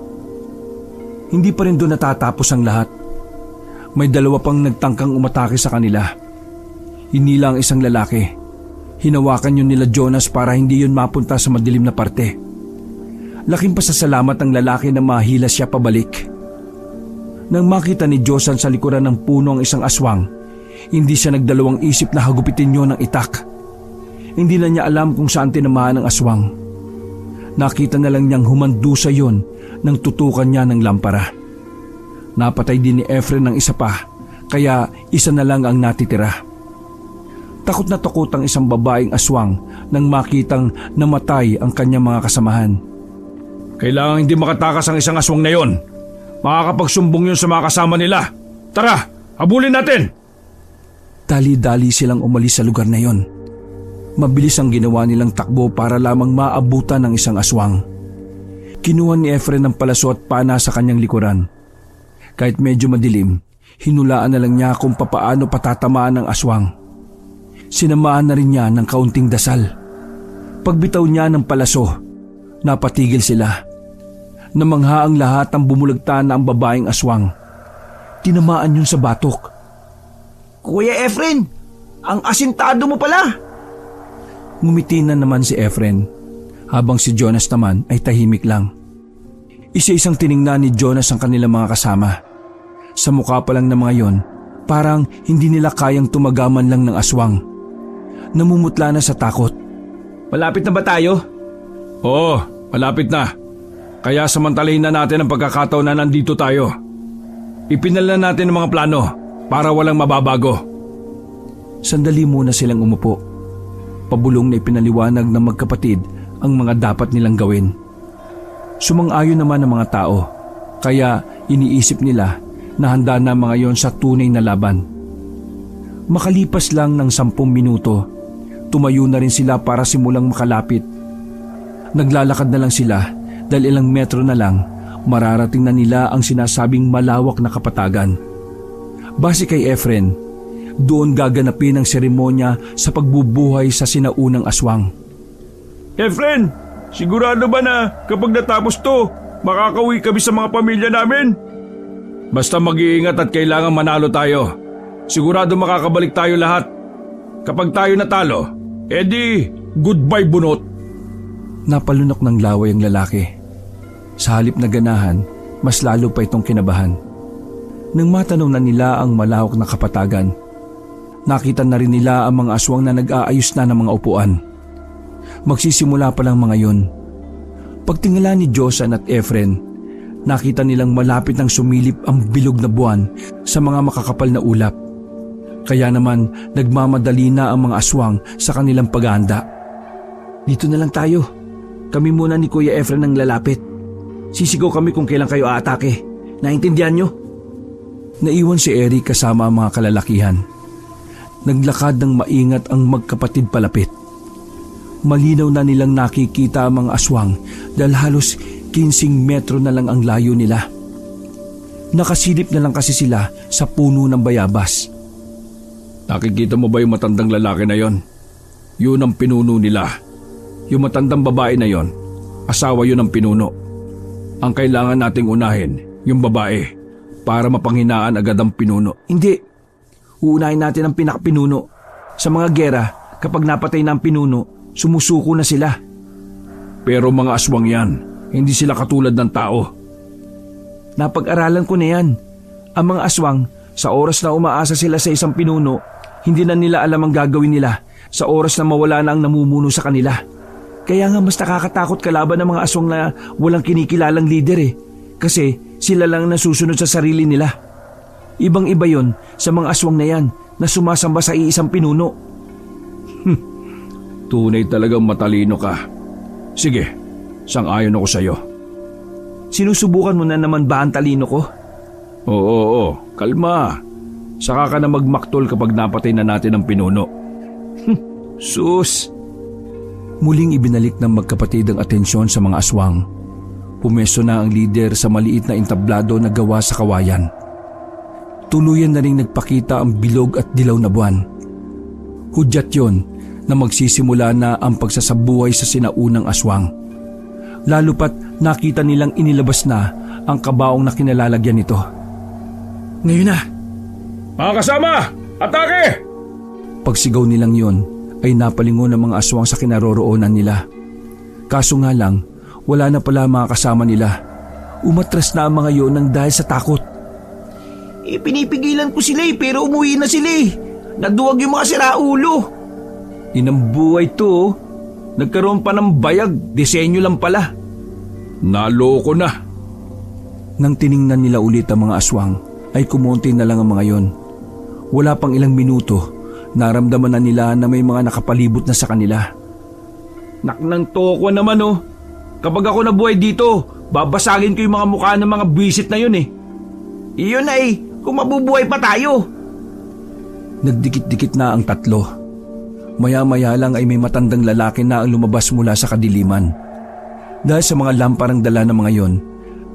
Hindi pa rin doon natatapos ang lahat. May dalawa pang nagtangkang umatake sa kanila. Hinila ang isang lalaki. Hinawakan yun nila Jonas para hindi yun mapunta sa madilim na parte. Laking pasasalamat ng lalaki na mahila siya pabalik. Nang makita ni Josan sa likuran ng puno ang isang aswang, hindi siya nagdalawang isip na hagupitin yun ng itak. Hindi na niya alam kung saan tinamaan ng aswang. Nakita na lang niyang humandusa yon nang tutukan niya ng lampara. Napatay din ni Efren ng isa pa, kaya isa na lang ang natitira. Takot na takot ang isang babaeng aswang nang makitang namatay ang kanyang mga kasamahan. Kailangan hindi makatakas ang isang aswang na yon. Makakapagsumbong yun sa mga kasama nila. Tara, habulin natin! Dali-dali silang umalis sa lugar na yon. Mabilis ang ginawa nilang takbo para lamang maabutan ng isang aswang. Kinuha ni Efren ng palaso at pana sa kanyang likuran. Kahit medyo madilim, hinulaan na lang niya kung papaano patatamaan ng aswang. Sinamahan na rin niya ng kaunting dasal. Pagbitaw niya ng palaso, napatigil sila. Namangha ang lahat ng bumulagta na ang babaeng aswang. Tinamaan yun sa batok. Kuya Efren, ang asintado mo pala! Ngumiti na naman si Efren, habang si Jonas naman ay tahimik lang. Isa-isang tiningnan ni Jonas ang kanilang mga kasama. Sa mukha pa lang ng mga yon, parang hindi nila kayang tumagaman lang ng aswang. Namumutla na sa takot. Malapit na ba tayo? Oo, malapit na. Kaya samantalahin na natin ang pagkakataon na nandito tayo. Ipinala natin ang mga plano para walang mababago. Sandali muna silang umupo. Pabulong na ipinaliwanag ng magkapatid ang mga dapat nilang gawin. Sumang-ayon naman ang mga tao, kaya iniisip nila na handa na mga yon sa tunay na laban. Makalipas lang ng 10 minuto, tumayo na rin sila para simulang makalapit. Naglalakad na lang sila dahil ilang metro na lang mararating na nila ang sinasabing malawak na kapatagan. Base kay Efren, doon gaganapin ang seremonya sa pagbubuhay sa sinaunang aswang. Efren, sigurado ba na kapag natapos to, makakauwi kami sa mga pamilya namin? Basta mag-iingat at kailangan manalo tayo. Sigurado makakabalik tayo lahat. Kapag tayo natalo, edi goodbye bunot. Napalunok ng laway ang lalaki. Sa halip na ganahan, mas lalo pa itong kinabahan. Nang matanaw na nila ang malawak na kapatagan, nakita na rin nila ang mga aswang na nag-aayos na ng mga upuan. Magsisimula pa lang mga yon. Pagtingala ni Josan at Efren, nakita nilang malapit nang sumilip ang bilog na buwan sa mga makakapal na ulap. Kaya naman nagmamadali na ang mga aswang sa kanilang paghahanda. Dito na lang tayo. Kami muna ni Kuya Efren ang lalapit. Sisigaw kami kung kailan kayo aatake. Naintindihan nyo? Naiwan si Eric kasama ang mga kalalakihan. Naglakad ng maingat ang magkapatid palapit. Malinaw na nilang nakikita ang mga aswang dahil halos 15 metro na lang ang layo nila. Nakasilip na lang kasi sila sa puno ng bayabas. Nakikita mo ba yung matandang lalaki na yon? Yun ang pinuno nila. Yung matandang babae na yon, asawa yun ng pinuno. Ang kailangan nating unahin, yung babae, para mapanghinaan agad ang pinuno. Hindi. Uunahin natin ang pinakapinuno. Sa mga gera, kapag napatay na ang pinuno, sumusuko na sila. Pero mga aswang yan, hindi sila katulad ng tao. Napag-aralan ko na yan. Ang mga aswang, sa oras na umaasa sila sa isang pinuno, hindi na nila alam ang gagawin nila sa oras na mawala na ang namumuno sa kanila. Kaya nga mas nakakatakot kalaban ng mga aswang na walang kinikilalang lider Kasi sila lang nasusunod sa sarili nila. Ibang-iba yon sa mga aswang na yan na sumasamba sa iisang pinuno. Tunay talagang matalino ka. Sige, sang-ayon ako sa'yo. Sinusubukan mo na naman ba ang talino ko? Oo, kalma. Saka ka na magmaktol kapag napatay na natin ang pinuno. Sus! Muling ibinalik ng magkapatid ang atensyon sa mga aswang. Pumesto na ang lider sa maliit na entablado na gawa sa kawayan. Tuluyan na ring nagpakita ang bilog at dilaw na buwan. Hudyat yon na magsisimula na ang pagsasabuhay sa sinaunang aswang. Lalo pat nakita nilang inilabas na ang kabaong na kinalalagyan nito. Ngayon na! Mga kasama! Atake! Pagsigaw nilang yon ay napalingon ng mga aswang sa kinaroroonan nila. Kaso nga lang, wala na pala mga kasama nila. Umatras na ang mga yon nang dahil sa takot. Pinipigilan ko sila pero umuwi na sila Naduwag yung mga siraulo. Inambuhay to. Nagkaroon pa ng bayag, disenyo lang pala. Naloko na. Nang tiningnan nila ulit ang mga aswang, ay kumonti na lang ang mga yon. Wala pang ilang minuto, naramdaman na nila na may mga nakapalibot na sa kanila. Naknang toko naman Kapag ako nabuhay dito, babasagin ko yung mga mukha ng mga bisit na yun Iyon na kung mabubuhay pa tayo. Nagdikit-dikit na ang tatlo. Maya-maya lang ay may matandang lalaki na ang lumabas mula sa kadiliman. Dahil sa mga lamparang dala ng mga yon,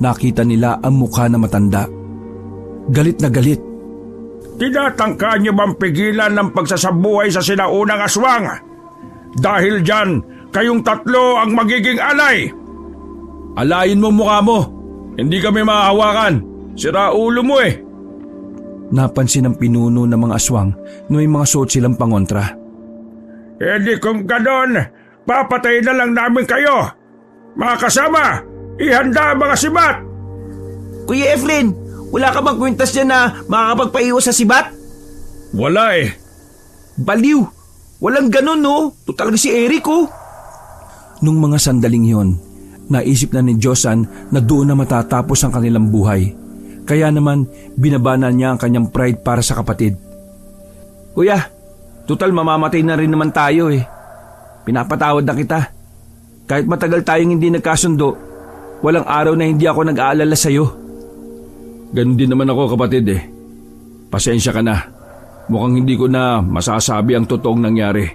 nakita nila ang mukha na matanda. Galit na galit. Tinatangka niyo bang pigilan ng pagsasabuhay sa sinaunang aswang? Dahil dyan, kayong tatlo ang magiging alay. Alayin mo mukha mo. Hindi kami mahahawakan. Sira ulo mo Napansin ng pinuno ng mga aswang na may mga suot silang pangontra. Di kung ganon, papatay na lang namin kayo. Mga kasama, ihanda ang mga sibat. Kuya Efren, wala ka bang kwintas dyan na makakapagpaiwas sa sibat? Wala Baliw! Walang ganon Ito talaga si Eric Nung mga sandaling yon, naisip na ni Josan na doon na matatapos ang kanilang buhay. Kaya naman, binabana niya ang kanyang pride para sa kapatid. Kuya, total mamamatay na rin naman tayo Pinapatawad na kita. Kahit matagal tayong hindi nagkasundo, walang araw na hindi ako nag-aalala sa'yo. Ganun din naman ako kapatid Pasensya ka na. Mukhang hindi ko na masasabi ang totoong nangyari.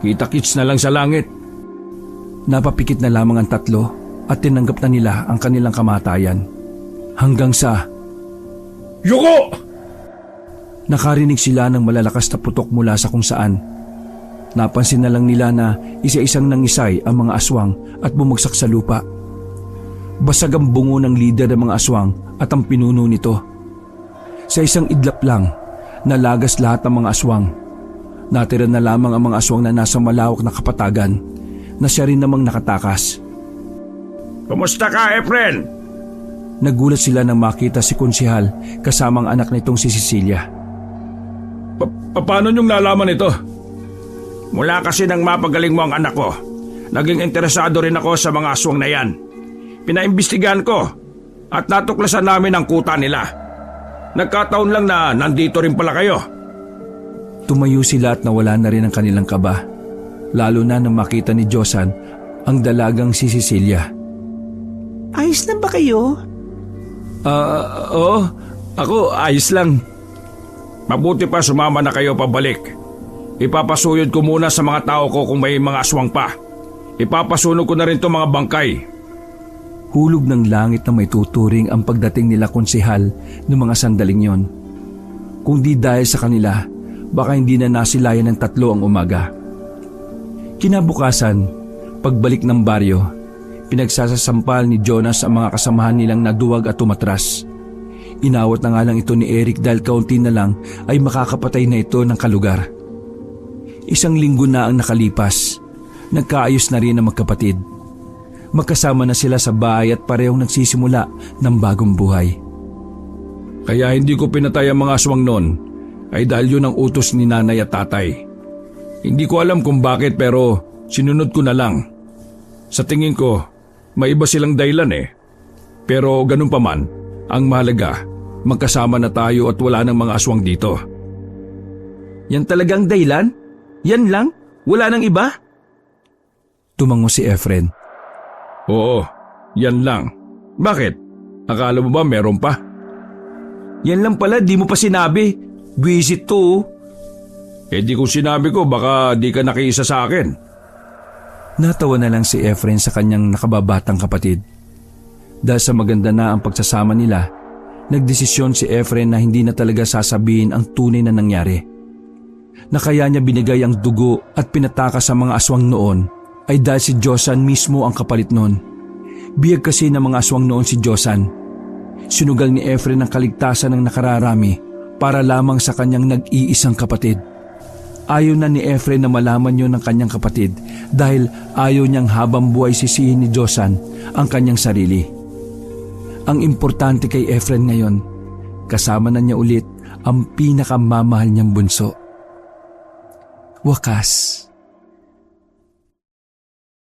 Kita-kits na lang sa langit. Napapikit na lamang ang tatlo at tinanggap na nila ang kanilang kamatayan. Hanggang sa... Yuko! Nakarinig sila ng malalakas na putok mula sa kung saan. Napansin na lang nila na isa-isang nangisay ang mga aswang at bumagsak sa lupa. Basag ang bungo ng lider ng mga aswang at ang pinuno nito. Sa isang idlap lang, nalagas lahat ng mga aswang. Natira na lamang ang mga aswang na nasa malawak na kapatagan na siya rin namang nakatakas. Kumusta ka, Efren? Nagulat sila nang makita si Konsehal kasama ang anak nitong si Cecilia. Paano niyong nalaman ito? Mula kasi nang mapagaling mo ang anak ko, naging interesado rin ako sa mga aswang na yan. Pinaimbestigahan ko at natuklasan namin ang kuta nila. Nagkataon lang na nandito rin pala kayo. Tumayo sila at nawala na rin ang kanilang kaba. Lalo na nang makita ni Josan ang dalagang si Cecilia. Ayos na ba kayo? Oo. Ako, ayos lang. Mabuti pa sumama na kayo pabalik. Ipapasuyod ko muna sa mga tao ko kung may mga aswang pa. Ipapasunog ko na rin itong mga bangkay. Hulog ng langit na may tuturing ang pagdating nila Konsehal ng mga sandaling yon. Kung di dahil sa kanila, baka hindi na nasilayan ng tatlo ang umaga. Kinabukasan, pagbalik ng baryo, pinagsasasampal ni Jonas ang mga kasamahan nilang naduwag at tumatras. Inawat na nga lang ito ni Eric dahil kaunti na lang ay makakapatay na ito ng kalugar. Isang linggo na ang nakalipas. Nagkaayos na rin ang magkapatid. Magkasama na sila sa bahay at parehong nagsisimula ng bagong buhay. Kaya hindi ko pinatay ang mga aswang noon ay dahil yun ang utos ni nanay at tatay. Hindi ko alam kung bakit pero sinunod ko na lang. Sa tingin ko, may iba silang dahilan Pero ganun pa man, ang mahalaga, magkasama na tayo at wala ng mga aswang dito. Yan talagang dahilan? Yan lang? Wala nang iba? Tumango si Efren. Oo, yan lang. Bakit? Akala mo ba meron pa? Yan lang pala, di mo pa sinabi. Visit to. Di kung sinabi ko baka di ka nakiisa sa akin. Natawa na lang si Efren sa kanyang nakababatang kapatid. Dahil sa maganda na ang pagsasama nila, nagdesisyon si Efren na hindi na talaga sasabihin ang tunay na nangyari. Na kaya niya binigay ang dugo at pinatakas sa mga aswang noon ay dahil si Josan mismo ang kapalit noon. Biyag kasi ng mga aswang noon si Josan. Sinugal ni Efren ang kaligtasan ng nakararami para lamang sa kanyang nag-iisang kapatid. Ayaw na ni Efren na malaman yon ng kanyang kapatid dahil ayaw niyang habang buhay sisihin ni Josan ang kanyang sarili. Ang importante kay Efren ngayon, kasama na niya ulit ang pinakamamahal niyang bunso. Wakas,